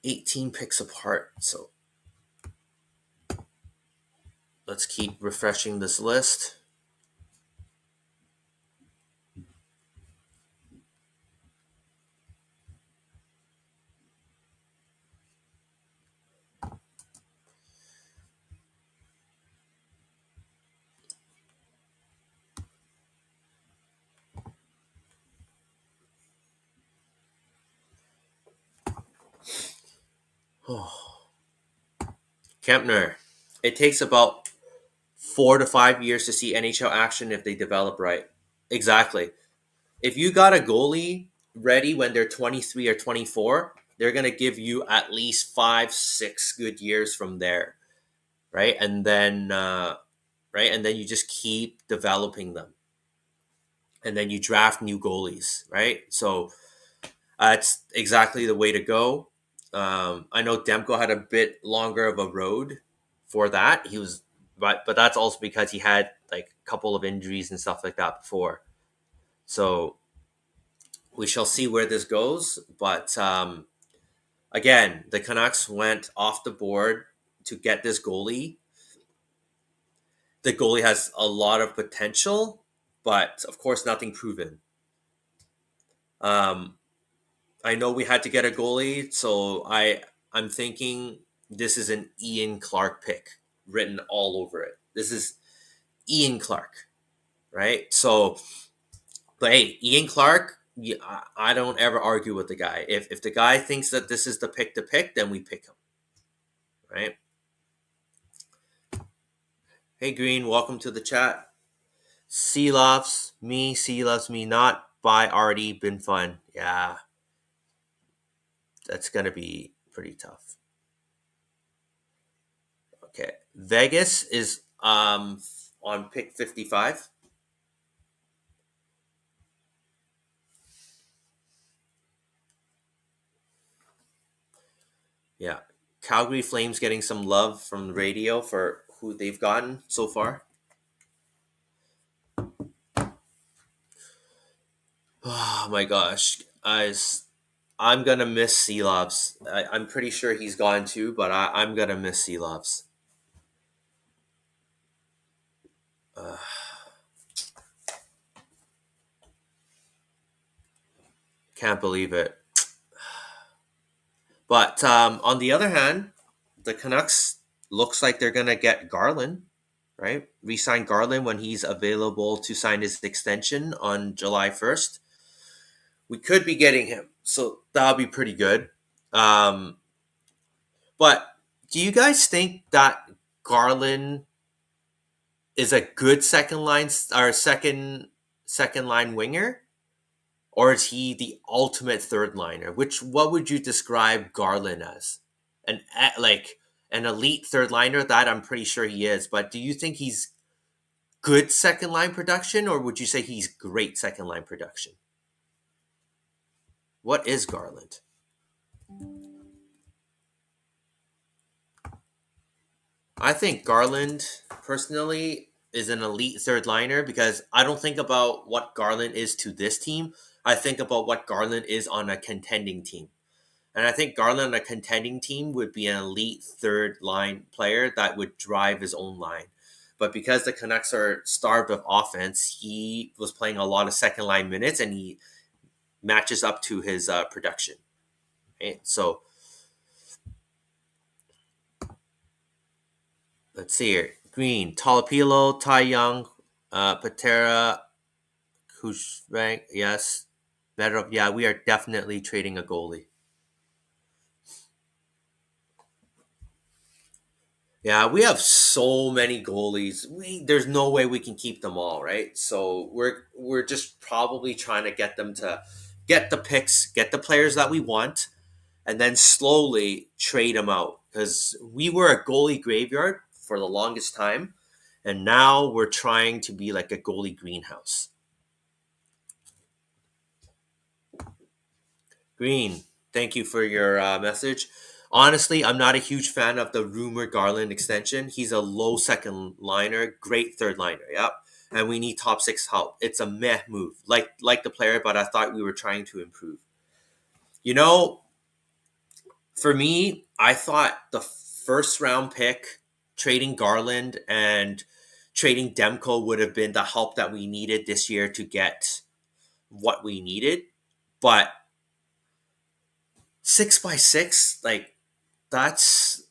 18 picks apart. So let's keep refreshing this list. Kempner. It takes about 4 to 5 years to see NHL action if they develop right. Exactly. If you got a goalie ready when they're 23 or 24, they're going to give you at least 5, 6 good years from there. Right. And then you just keep developing them. And then you draft new goalies. Right. So that's exactly the way to go. I know Demko had a bit longer of a road for that. But that's also because he had like a couple of injuries and stuff like that before. So we shall see where this goes. But again, the Canucks went off the board to get this goalie. The goalie has a lot of potential, but of course, nothing proven. Um, I know we had to get a goalie, so I'm thinking this is an Ian Clark pick written all over it. This is Ian Clark, right? So, but hey, Ian Clark, yeah, I don't ever argue with the guy. If the guy thinks that this is the pick to pick, then we pick him, right? Hey Green, welcome to the chat. C loves me not by already been fun. Yeah, that's gonna be pretty tough. Okay, Vegas is on pick 55. Yeah, Calgary Flames getting some love from the radio for who they've gotten so far. Oh my gosh, I'm gonna miss Seelovs. I'm pretty sure he's gone too, but I'm gonna miss Seelovs. Uh, can't believe it. But on the other hand, the Canucks looks like they're gonna get Garland, right? Resign Garland when he's available to sign his extension on July 1st. We could be getting him, so that'll be pretty good. Um, but do you guys think that Garland is a good second line or second line winger, or is he the ultimate third liner? What would you describe Garland as? Like an elite third liner, that I'm pretty sure he is. But do you think he's good second line production, or would you say he's great second line production? What is Garland? I think Garland personally is an elite third liner because I don't think about what Garland is to this team. I think about what Garland is on a contending team. And I think Garland on a contending team would be an elite third line player that would drive his own line. But because the Canucks are starved of offense, he was playing a lot of second line minutes and he matches up to his production. Right? So let's see here. Green, Talapilo, Ty Young, Patera, Kushbank, yes. Better, yeah, we are definitely trading a goalie. Yeah, we have so many goalies. There's no way we can keep them all, right? So we're just probably trying to get them to get the picks, get the players that we want, and then slowly trade them out. Because we were a goalie graveyard for the longest time, and now we're trying to be like a goalie greenhouse. Green, thank you for your message. Honestly, I'm not a huge fan of the rumor Garland extension. He's a low second liner, great third liner. Yep. And we need top six help. It's a meh move. Like the player, but I thought we were trying to improve. You know, for me, I thought the first round pick, trading Garland and trading Demko would have been the help that we needed this year to get what we needed. But 6x6, like that's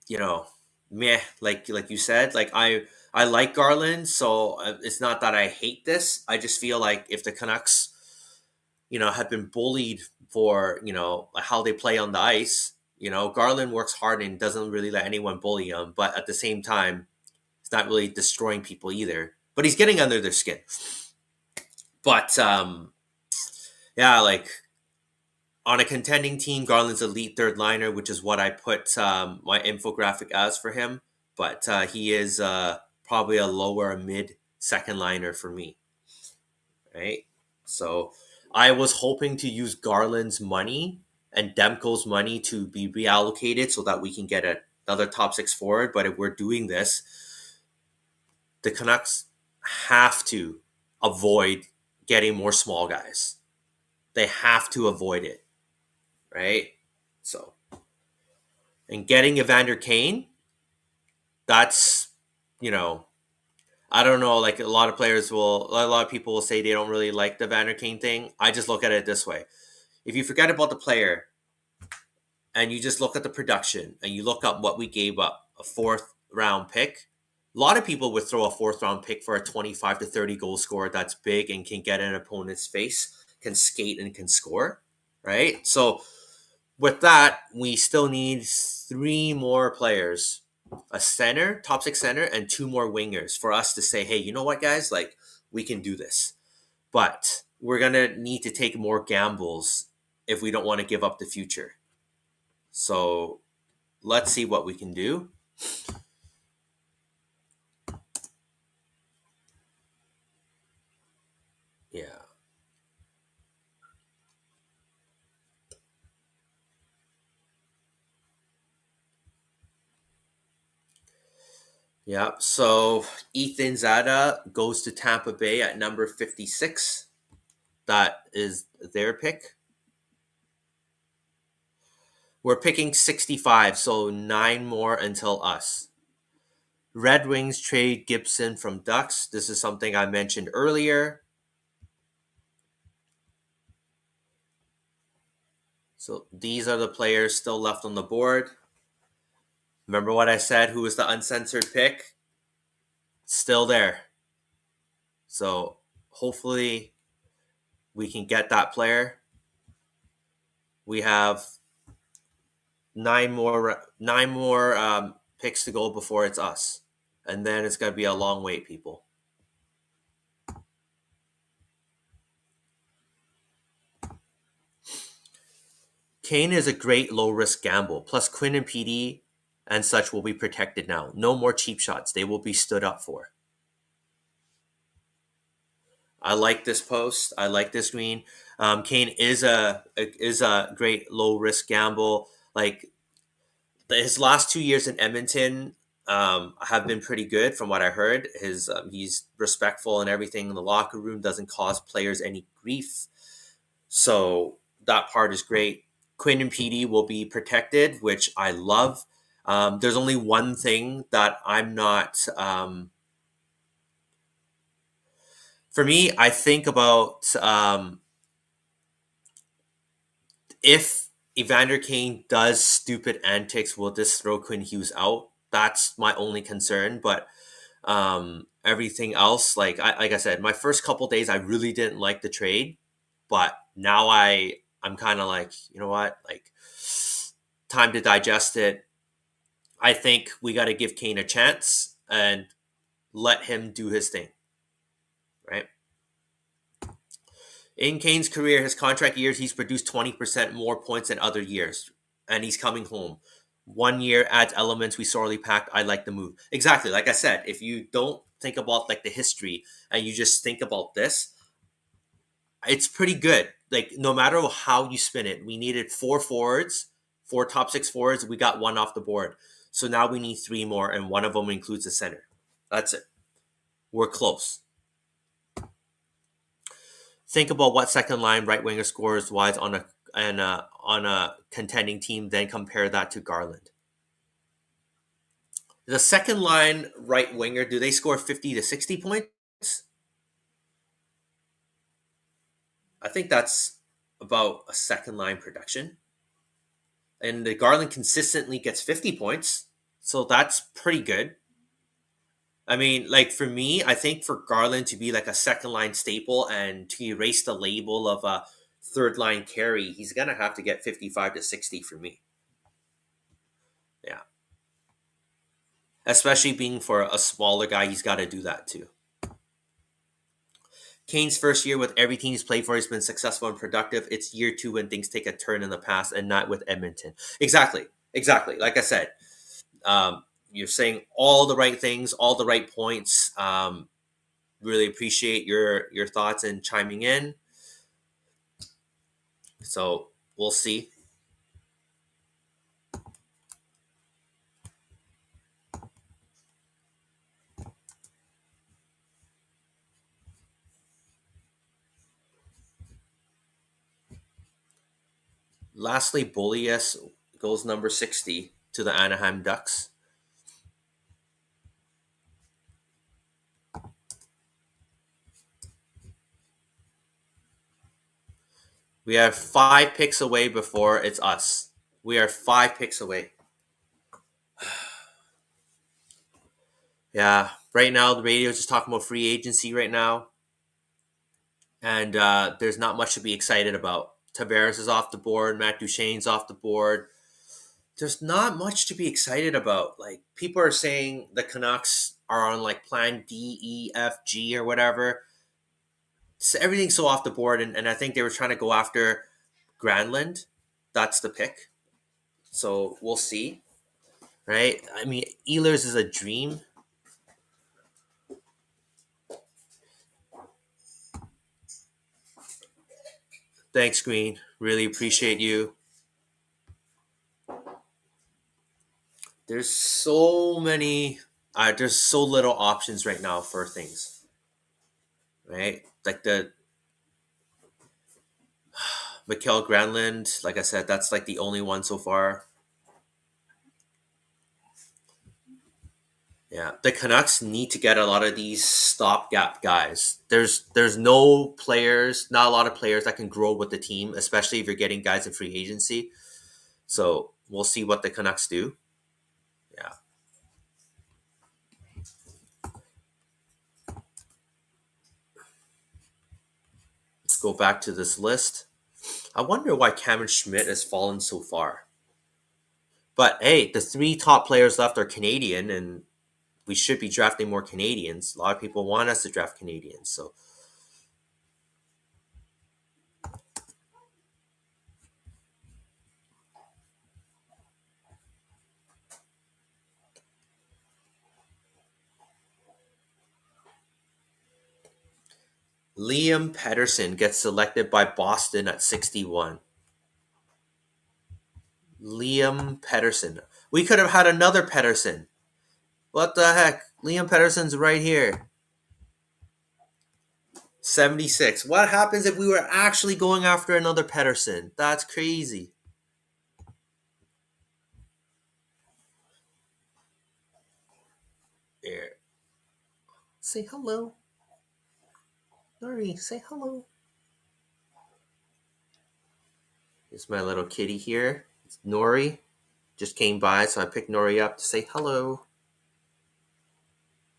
you know meh, like you said, like I like Garland, so it's not that I hate this. I just feel like if the Canucks have been bullied for how they play on the ice, Garland works hard and doesn't really let anyone bully him, but at the same time he's not really destroying people either, but he's getting under their skin. But yeah, like on a contending team, Garland's elite third liner, which is what I put my infographic as for him. But he is probably a lower mid second liner for me, right? So I was hoping to use Garland's money and Demko's money to be reallocated so that we can get another top six forward. But if we're doing this, the Canucks have to avoid getting more small guys. They have to avoid it, right? So, and getting Evander Kane, that's, you know, I don't know. Like a lot of people will say they don't really like the Evander Kane thing. I just look at it this way: if you forget about the player and you just look at the production and you look up what we gave up, a fourth round pick. A lot of people would throw a fourth round pick for a 25 to 30 goal scorer that's big and can get in an opponent's face, can skate and can score, right? So with that, we still need three more players, a center, top six center, and two more wingers for us to say, hey, you know what, guys? Like, we can do this. But we're going to need to take more gambles if we don't want to give up the future. So let's see what we can do. Yeah. Yeah. So Ethan Zada goes to Tampa Bay at number 56. That is their pick. We're picking 65, so nine more until us. Red Wings trade Gibson from Ducks. This is something I mentioned earlier. So these are the players still left on the board. Remember what I said? Who was the uncensored pick? Still there. So hopefully we can get that player. We have nine more picks to go before it's us. And then it's going to be a long wait, people. Kane is a great low-risk gamble. Plus, Quinn and PD and such will be protected now. No more cheap shots. They will be stood up for. I like this post. I like this green. Kane is a great low risk gamble. Like his last 2 years in Edmonton have been pretty good from what I heard. He's respectful and everything in the locker room. Doesn't cause players any grief. So that part is great. Quinn and PD will be protected, which I love. There's only one thing that I'm not. For me, I think about if Evander Kane does stupid antics, will this throw Quinn Hughes out? That's my only concern. But everything else, like I said, my first couple days, I really didn't like the trade, but now I'm kind of like, you know what, like time to digest it. I think we got to give Kane a chance and let him do his thing, right? In Kane's career, his contract years, he's produced 20% more points than other years, and he's coming home. 1 year adds elements we sorely packed. I like the move. Exactly. Like I said, if you don't think about like the history and you just think about this, it's pretty good. Like no matter how you spin it, we needed 4 forwards, 4 top 6 forwards. We got one off the board. So now we need 3 more, and one of them includes a center. That's it. We're close. Think about what second line right winger scores wise on a contending team, then compare that to Garland. The second line right winger, do they score 50 to 60 points? I think that's about a second line production. And the Garland consistently gets 50 points, so that's pretty good. I mean, like for me, I think for Garland to be like a second line staple and to erase the label of a third line carry, he's gonna have to get 55 to 60 for me. Yeah. Especially being for a smaller guy, he's got to do that too. Kane's first year with every team he's played for, he's been successful and productive. It's year 2 when things take a turn in the past, and not with Edmonton. Exactly. Like I said, you're saying all the right things, all the right points. Really appreciate your thoughts and chiming in. So we'll see. Lastly, Bolias goes number 60 to the Anaheim Ducks. We are 5 picks away before it's us. We are 5 picks away. Yeah, right now the radio is just talking about free agency right now, and there's not much to be excited about. Tavares is off the board. Matt Duchene's off the board. There's not much to be excited about. Like people are saying the Canucks are on like plan D, E, F, G, or whatever. So everything's so off the board, and I think they were trying to go after Granlund. That's the pick. So we'll see, right? I mean, Ehlers is a dream. Thanks, Green. Really appreciate you. There's so many. There's so little options right now for things, right? Like the Mikael Granlund. Like I said, that's like the only one so far. Yeah, the Canucks need to get a lot of these stopgap guys. There's no players, not a lot of players that can grow with the team, especially if you're getting guys in free agency. So we'll see what the Canucks do. Yeah. Let's go back to this list. I wonder why Cameron Schmidt has fallen so far. But hey, the 3 top players left are Canadian, and we should be drafting more Canadians. A lot of people want us to draft Canadians. So Liam Pettersson gets selected by Boston at 61. Liam Pettersson. We could have had another Pettersson. What the heck? Liam Pettersson's right here. 76. What happens if we were actually going after another Pettersson? That's crazy. Here. Say hello. Nori, say hello. Here's my little kitty here. It's Nori. Just came by, so I picked Nori up to say hello.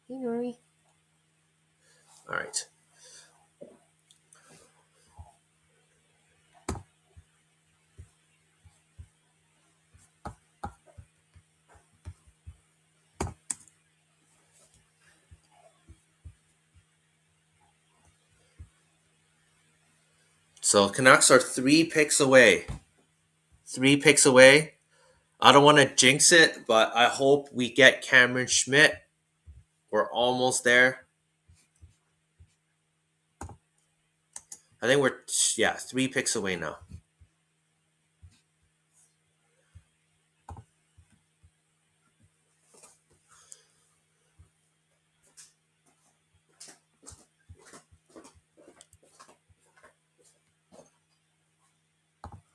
Hey, Nori. All right. So Canucks are 3 picks away. 3 picks away. I don't want to jinx it, but I hope we get Cameron Schmidt. We're almost there. I think we're 3 picks away now.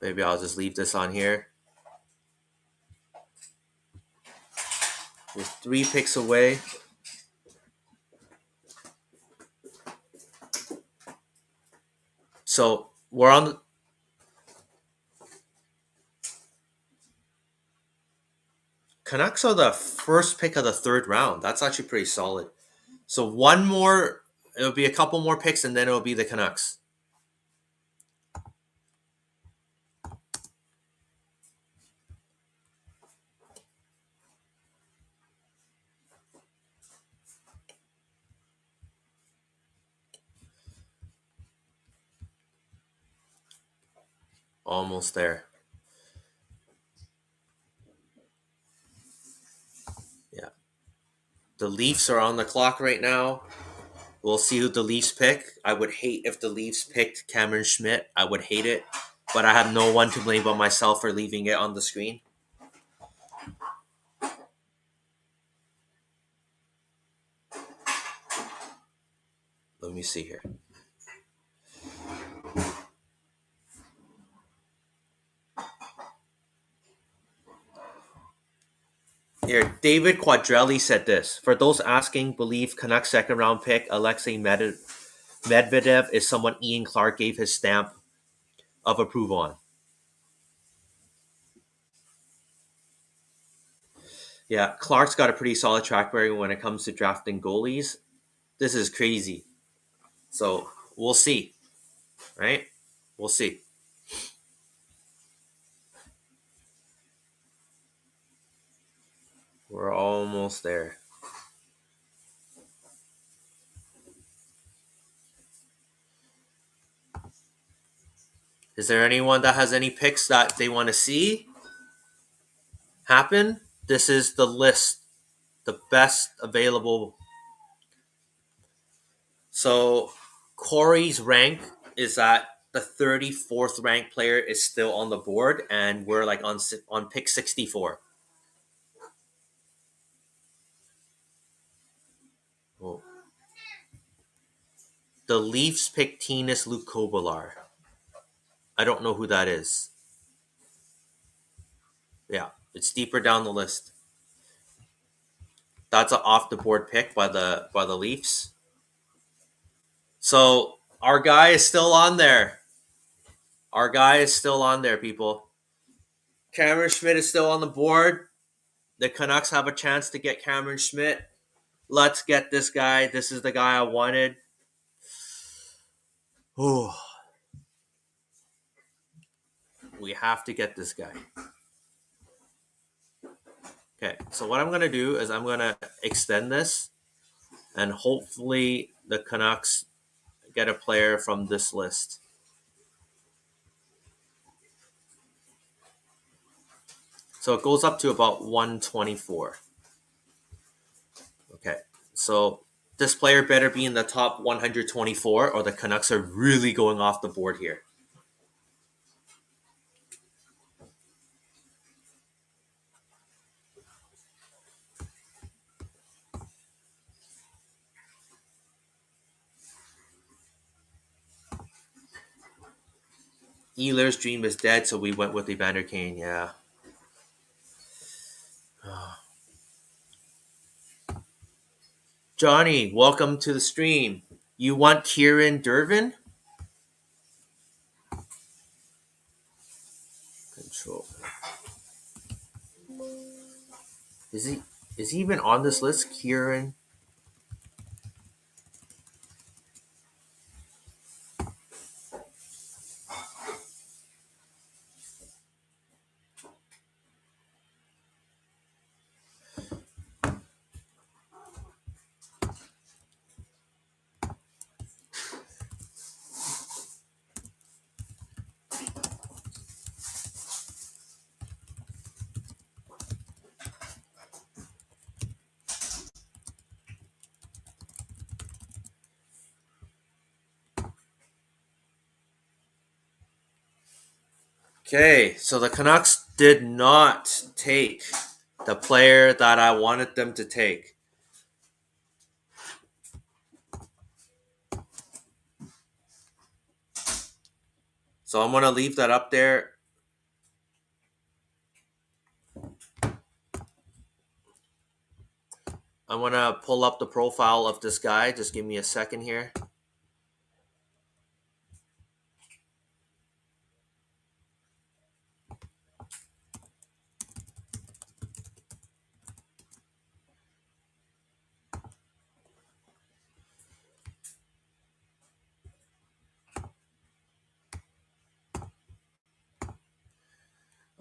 Maybe I'll just leave this on here. We're 3 picks away. So we're on the Canucks are the first pick of the 3rd round. That's actually pretty solid. So one more, it'll be a couple more picks, and then it'll be the Canucks. Almost there. Yeah. The Leafs are on the clock right now. We'll see who the Leafs pick. I would hate if the Leafs picked Cameron Schmidt. I would hate it. But I have no one to blame but myself for leaving it on the screen. Let me see here. Here, David Quadrelli said this. For those asking, believe Canucks 2nd round pick Alexei Medvedev is someone Ian Clark gave his stamp of approval on. Yeah, Clark's got a pretty solid track record when it comes to drafting goalies. This is crazy. So we'll see, right? We'll see. We're almost there. Is there anyone that has any picks that they want to see happen? This is the list, the best available. So Corey's rank is that the 34th ranked player is still on the board, and we're like on pick 64. Oh. The Leafs pick Tinas Lukovalar. I don't know who that is. Yeah, it's deeper down the list. That's an off the board pick by the Leafs. So our guy is still on there. Our guy is still on there, people. Cameron Schmidt is still on the board. The Canucks have a chance to get Cameron Schmidt. Let's get this guy. This is the guy I wanted. Ooh. We have to get this guy. Okay, so what I'm going to do is I'm going to extend this, and hopefully the Canucks get a player from this list. So it goes up to about 124. Okay, so this player better be in the top 124 or the Canucks are really going off the board here. Ehlers' dream is dead, so we went with Evander Kane, yeah. Johnny, welcome to the stream. You want Kieran Dervin? Control. Is he even on this list, Kieran? Okay, so the Canucks did not take the player that I wanted them to take. So I'm going to leave that up there. I'm going to pull up the profile of this guy. Just give me a second here.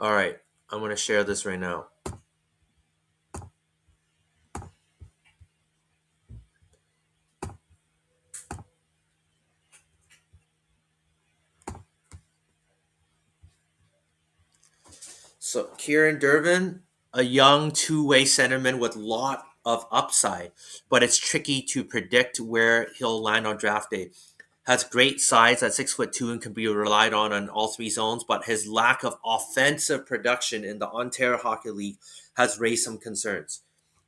All right, I'm going to share this right now. So Kieran Dervin, a young two-way centerman with a lot of upside, but it's tricky to predict where he'll land on draft day. Has great size at 6'2" and can be relied on all three zones, but his lack of offensive production in the Ontario Hockey League has raised some concerns.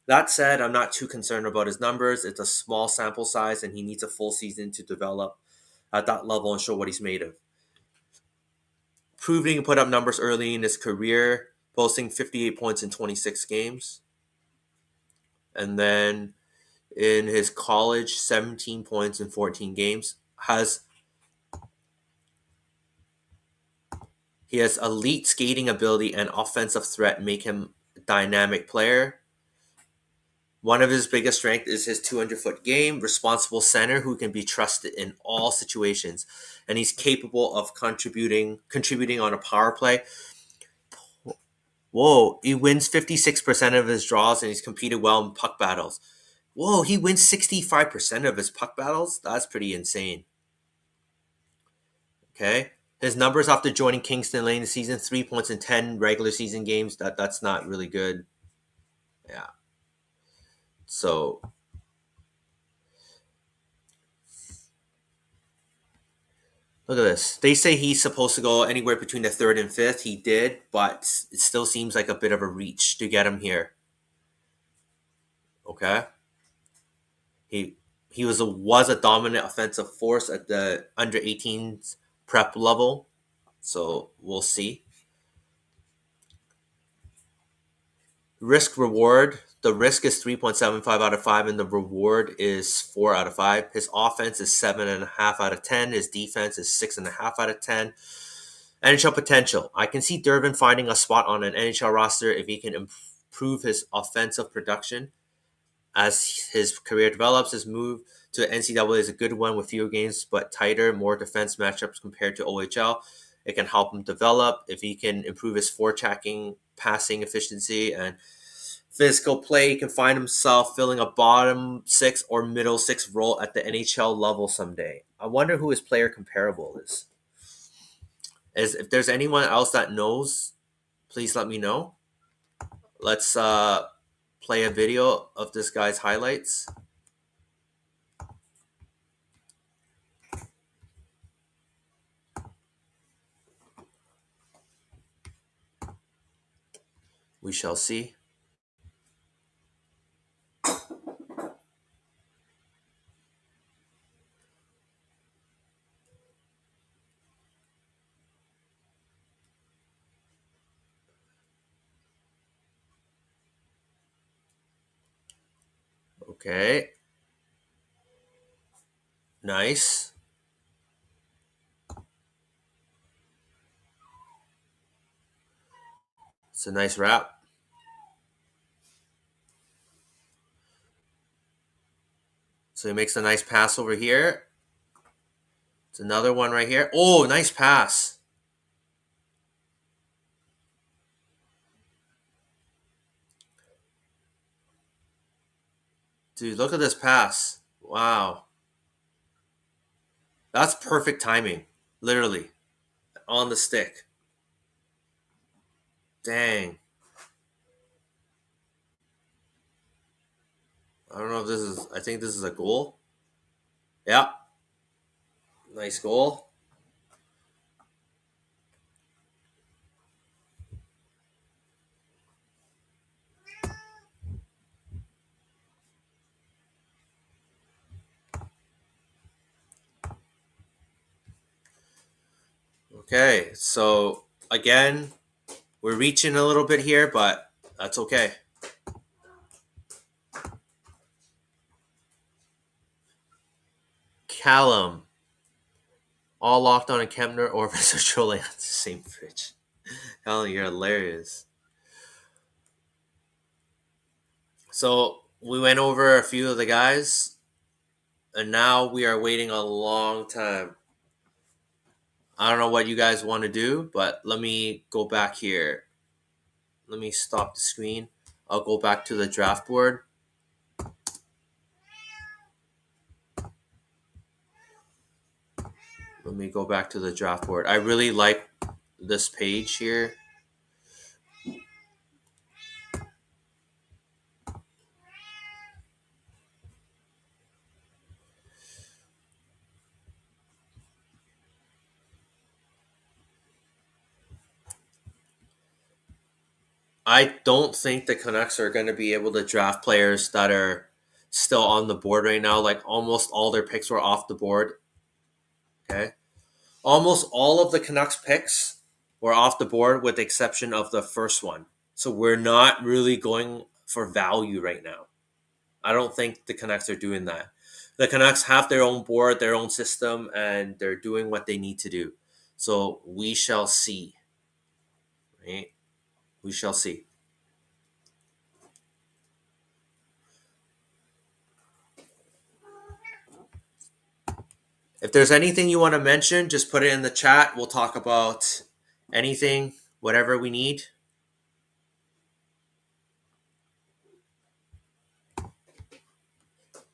That said, I'm not too concerned about his numbers. It's a small sample size, and he needs a full season to develop at that level and show what he's made of. Proving he can put up numbers early in his career, posting 58 points in 26 games. And then in his college, 17 points in 14 games. He has elite skating ability and offensive threat, make him a dynamic player. One of his biggest strengths is his 200-foot game, responsible center who can be trusted in all situations, and he's capable of contributing on a power play. Whoa, he wins 56% of his draws, and he's competed well in puck battles. Whoa, he wins 65% of his puck battles? That's pretty insane. Okay. His numbers after joining Kingston late in the season, 3 points in 10 regular season games. That's not really good. Yeah. So look at this. They say he's supposed to go anywhere between the third and fifth. He did, but it still seems like a bit of a reach to get him here. Okay. He was a dominant offensive force at the under 18s prep level. So we'll see. Risk reward. The risk is 3.75 out of 5, and the reward is 4 out of 5. His offense is 7.5 out of 10. His defense is 6.5 out of 10. NHL potential. I can see Dervin finding a spot on an NHL roster if he can improve his offensive production. As his career develops, his move to NCAA is a good one with fewer games but tighter, more defense matchups compared to OHL. It can help him develop if he can improve his forechecking, passing efficiency, and Physical play, he can find himself filling a bottom six or middle six role at the NHL level someday. I wonder who his player comparable is. If there's anyone else that knows, please let me know. Let's play a video of this guy's highlights. We shall see. Okay. Nice. It's a nice wrap. So he makes a nice pass over here. It's another one right here. Oh, nice pass. Dude, look at this pass. Wow. That's perfect timing. Literally. On the stick. Dang. I don't know if this is, I think this is a goal. Yeah. Nice goal. Okay. So, again, we're reaching a little bit here, but that's okay. Callum. All locked on a Kempner or Mr. Trolling on the same pitch. Callum, you're hilarious. So we went over a few of the guys, and now we are waiting a long time. I don't know what you guys want to do, but let me go back here. Let me stop the screen. I'll go back to the draft board. Let me go back to the draft board. I really like this page here. I don't think the Canucks are going to be able to draft players that are still on the board right now. Like almost all their picks were off the board. Okay. Almost all of the Canucks picks were off the board with the exception of the first one. So we're not really going for value right now. I don't think the Canucks are doing that. The Canucks have their own board, their own system, and they're doing what they need to do. So we shall see. Right? We shall see. If there's anything you want to mention, just put it in the chat. We'll talk about anything, whatever we need.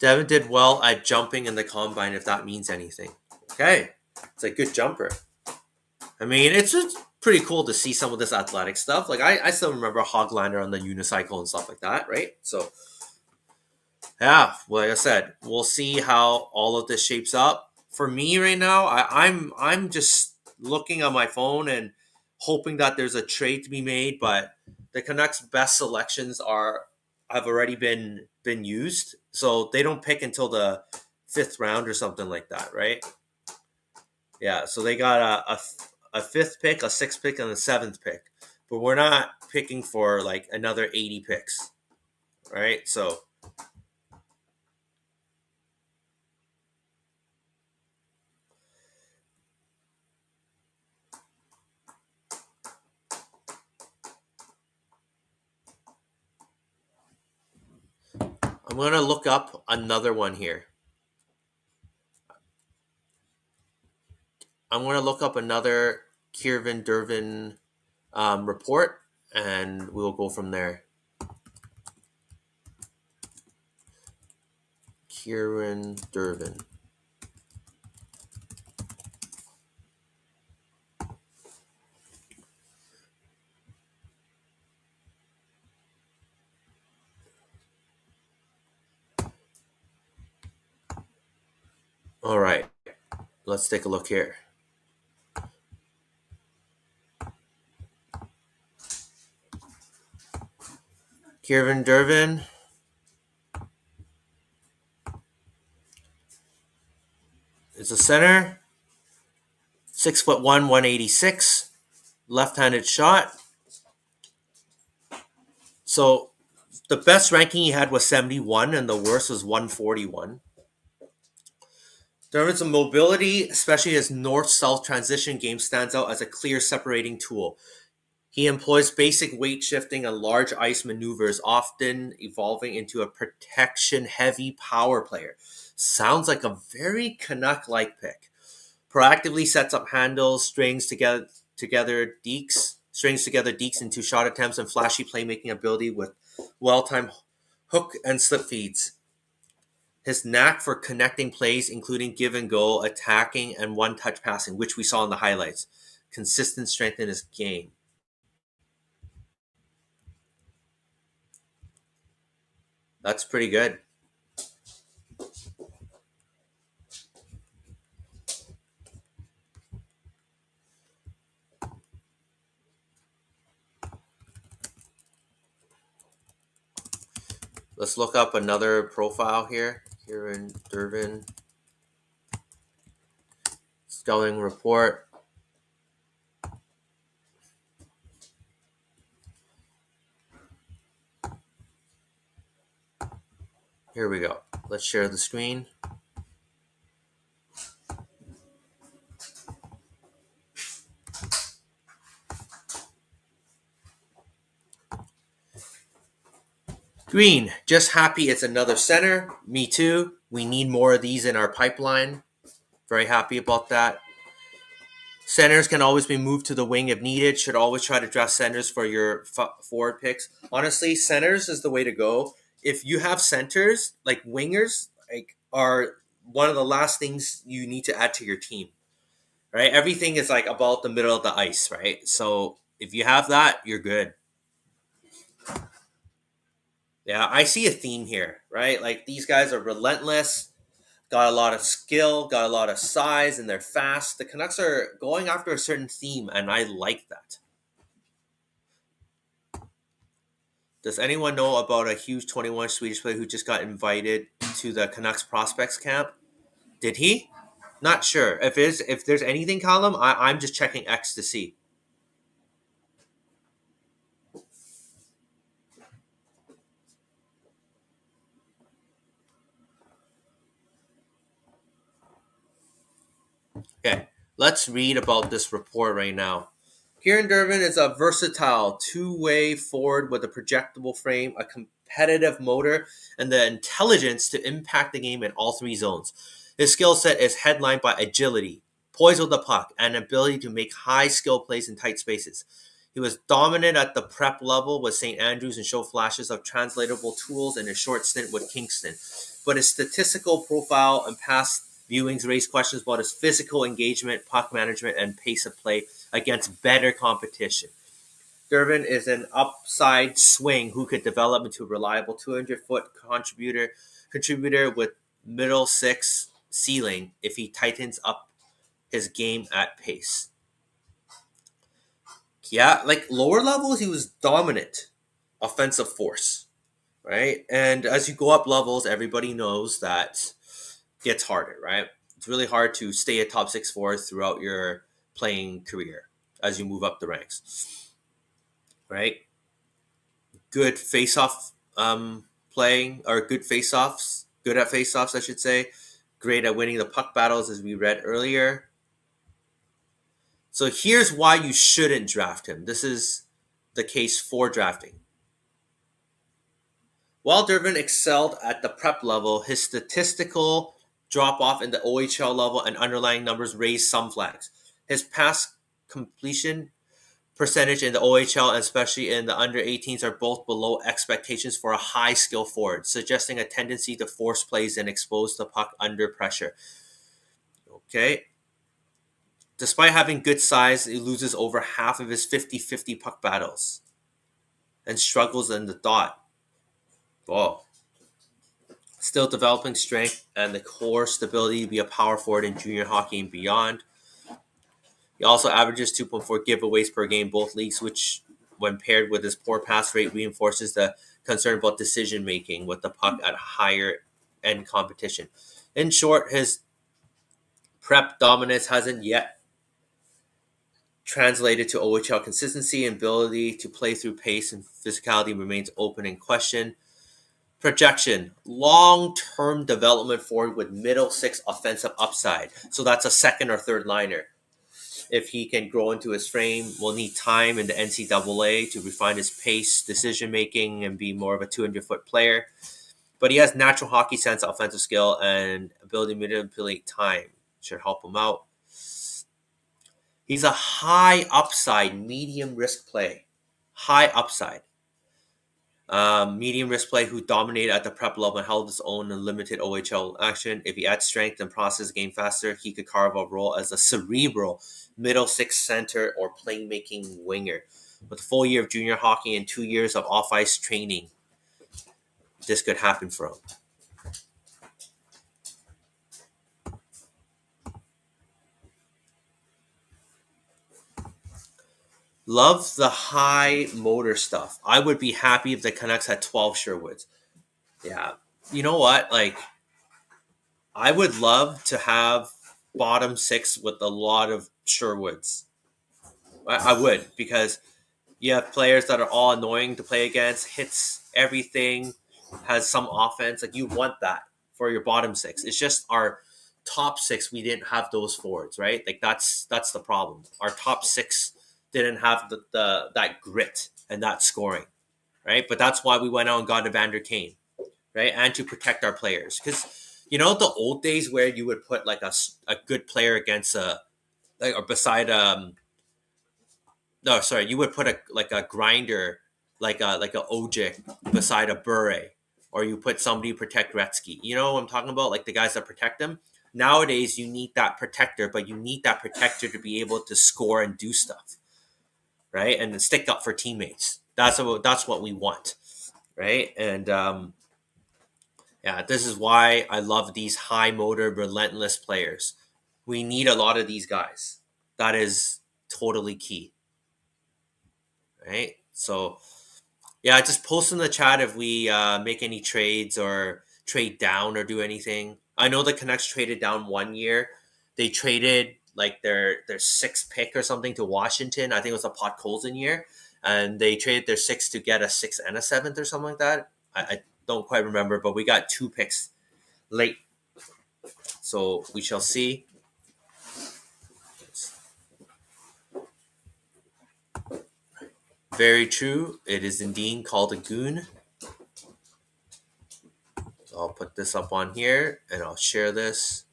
Devin did well at jumping in the combine, if that means anything. Okay. It's a good jumper. I mean, it's just pretty cool to see some of this athletic stuff. Like, I still remember Hoglander on the unicycle and stuff like that, right? So, yeah, like I said, we'll see how all of this shapes up. For me right now, I'm just looking on my phone and hoping that there's a trade to be made, but the Canucks' best selections have already been used, so they don't pick until the fifth round or something like that, right? Yeah, so they got a fifth pick, a sixth pick, and a seventh pick, but we're not picking for like another 80 picks, right? So I'm gonna look up another one here. I'm gonna look up another Kiervan Dervin report, and we'll go from there. Kieran Durbin. All right, let's take a look here. Kieran Durbin is a center, 6'1", 186, left-handed shot. So the best ranking he had was 71, and the worst was 141. Durbin's mobility, especially his north-south transition game, stands out as a clear separating tool. He employs basic weight shifting and large ice maneuvers, often evolving into a protection-heavy power player. Sounds like a very Canuck-like pick. Proactively sets up handles, strings together dekes into shot attempts, and flashy playmaking ability with well-timed hook and slip feeds. His knack for connecting plays, including give and go, attacking, and one-touch passing, which we saw in the highlights. Consistent strength in his game. That's pretty good. Let's look up another profile here. Kieran Durbin. Scouting report. Here we go. Let's share the screen. Green, just happy it's another center. Me too. We need more of these in our pipeline. Very happy about that. Centers can always be moved to the wing if needed. Should always try to draft centers for your forward picks. Honestly, centers is the way to go. If you have centers, like wingers, are one of the last things you need to add to your team, right? Everything is like about the middle of the ice, right? So if you have that, you're good. Yeah, I see a theme here, right? Like these guys are relentless, got a lot of skill, got a lot of size, and they're fast. The Canucks are going after a certain theme, and I like that. Does anyone know about a huge 21 Swedish player who just got invited to the Canucks prospects camp? Did he? Not sure. If there's anything, Column, I'm just checking X to see. Okay, let's read about this report right now. Kieran Durbin is a versatile two-way forward with a projectable frame, a competitive motor, and the intelligence to impact the game in all three zones. His skill set is headlined by agility, poise with the puck, and ability to make high-skill plays in tight spaces. He was dominant at the prep level with St. Andrews and showed flashes of translatable tools in a short stint with Kingston. But his statistical profile and past viewings raise questions about his physical engagement, puck management, and pace of play against better competition. Durbin is an upside swing who could develop into a reliable 200-foot contributor with middle six ceiling if he tightens up his game at pace. Yeah, like lower levels, he was dominant offensive force, right? And as you go up levels, everybody knows that gets harder, right? It's really hard to stay a top 6 forward throughout your playing career as you move up the ranks, right? Good face-off playing, or good face-offs, good at face-offs, I should say. Great at winning the puck battles, as we read earlier. So here's why you shouldn't draft him. This is the case for drafting. While Durbin excelled at the prep level, his statistical drop-off in the OHL level and underlying numbers raised some flags. His pass completion percentage in the OHL and especially in the under 18s are both below expectations for a high skill forward, suggesting a tendency to force plays and expose the puck under pressure. Okay. Despite having good size, he loses over half of his 50-50 puck battles and struggles in the dot. Whoa. Still developing strength and the core stability to be a power forward in junior hockey and beyond. He also averages 2.4 giveaways per game, both leagues, which, when paired with his poor pass rate, reinforces the concern about decision making with the puck at higher end competition. In short, his prep dominance hasn't yet translated to OHL consistency, and ability to play through pace and physicality remains open in question. Projection: long-term development forward with middle six offensive upside. So that's a second or third liner. If he can grow into his frame, will need time in the NCAA to refine his pace, decision making, and be more of a 200-foot player. But he has natural hockey sense, offensive skill, and ability to manipulate time. Should help him out. He's a high upside, medium risk play. High upside. Medium risk play who dominated at the prep level and held his own in limited OHL action. If he adds strength and processes game faster, he could carve a role as a cerebral middle six center or playmaking winger. With a full year of junior hockey and 2 years of off-ice training, this could happen for him. Love the high motor stuff. I would be happy if the Canucks had 12 Sherwoods. Yeah. You know what? Like, I would love to have bottom six with a lot of Sherwoods. I would, because you have players that are all annoying to play against, hits everything, has some offense. Like, you want that for your bottom six. It's just our top six, we didn't have those forwards, right? Like, that's the problem. Our top six didn't have the that grit and that scoring, right? But that's why we went out and got Evander Kane, right? And to protect our players. Because, the old days where you would put like a good player against or beside no, sorry, you would put a grinder, like a Ojic beside a Bure, or you put somebody to protect Gretzky. You know what I'm talking about? Like the guys that protect them. Nowadays, you need that protector, but you need that protector to be able to score and do stuff, right? And then stick up for teammates. That's what we want, right? And yeah, this is why I love these high motor, relentless players. We need a lot of these guys. That is totally key. Right? So, yeah, just post in the chat if we make any trades or trade down or do anything. I know the Canucks traded down 1 year. They traded like their sixth pick or something to Washington. I think it was a Podkolzin year. And they traded their sixth to get a sixth and a seventh or something like that. I don't quite remember, but we got 2 picks late. So we shall see. Very true. It is indeed called a goon. So I'll put this up on here and I'll share this.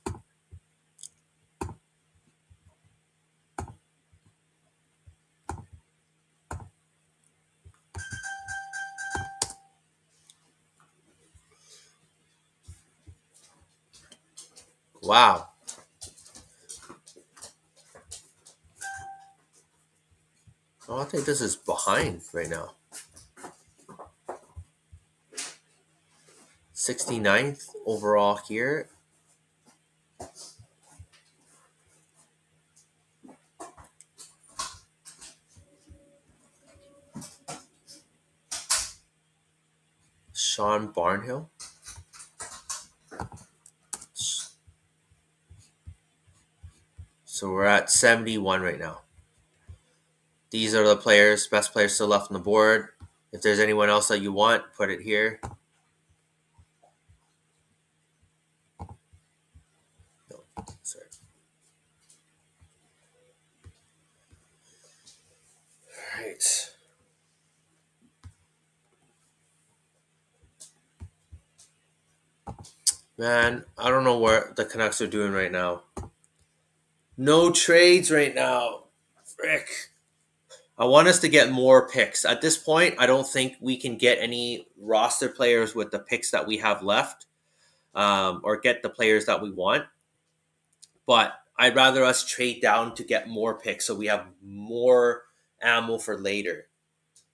Wow. Oh, I think this is behind right now. 69th overall here. Sean Barnhill. So we're at 71 right now. These are the players, best players still left on the board. If there's anyone else that you want, put it here. No, sorry. All right. Man, I don't know what the Canucks are doing right now. No trades right now. Frick. I want us to get more picks. At this point, I don't think we can get any roster players with the picks that we have left, or get the players that we want. But I'd rather us trade down to get more picks so we have more ammo for later,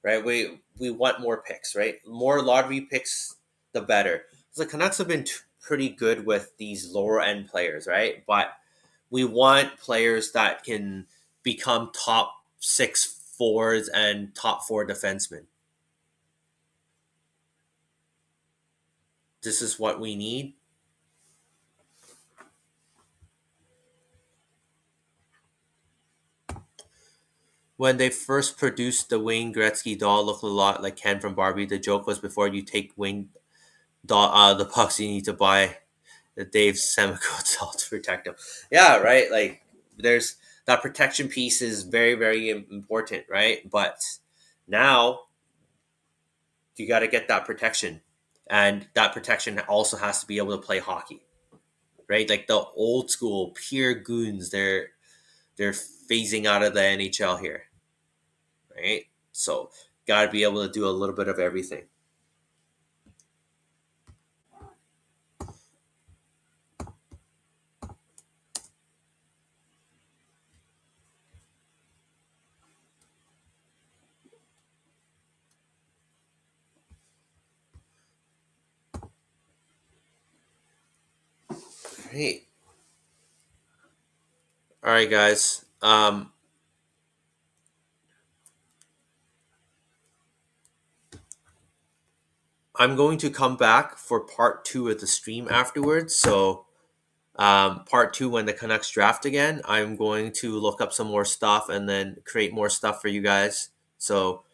right? We want more picks, right? More lottery picks, the better. The Canucks have been pretty good with these lower end players, right? But we want players that can become top six forwards and top four defensemen. This is what we need. When they first produced the Wayne Gretzky doll, looked a lot like Ken from Barbie. The joke was before you take Wayne doll out of the pucks, you need to buy the Dave Semicoat doll to protect him. Yeah, right. Like there's that protection piece is very, very important, right? But now you got to get that protection, and that protection also has to be able to play hockey, right? Like the old school pure goons, they're phasing out of the NHL here, right? So got to be able to do a little bit of everything. Great. All right, guys. I'm going to come back for part two of the stream afterwards. So, part two, when the Canucks draft again, I'm going to look up some more stuff and then create more stuff for you guys. So,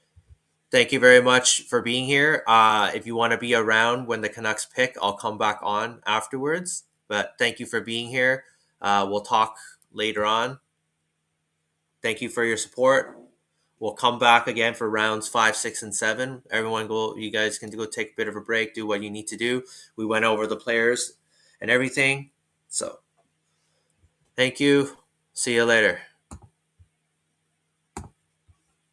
thank you very much for being here. If you want to be around when the Canucks pick, I'll come back on afterwards. But thank you for being here. We'll talk later on. Thank you for your support. We'll come back again for rounds 5, 6, and 7. Everyone go. You guys can go take a bit of a break, do what you need to do. We went over the players and everything. So, thank you. See you later.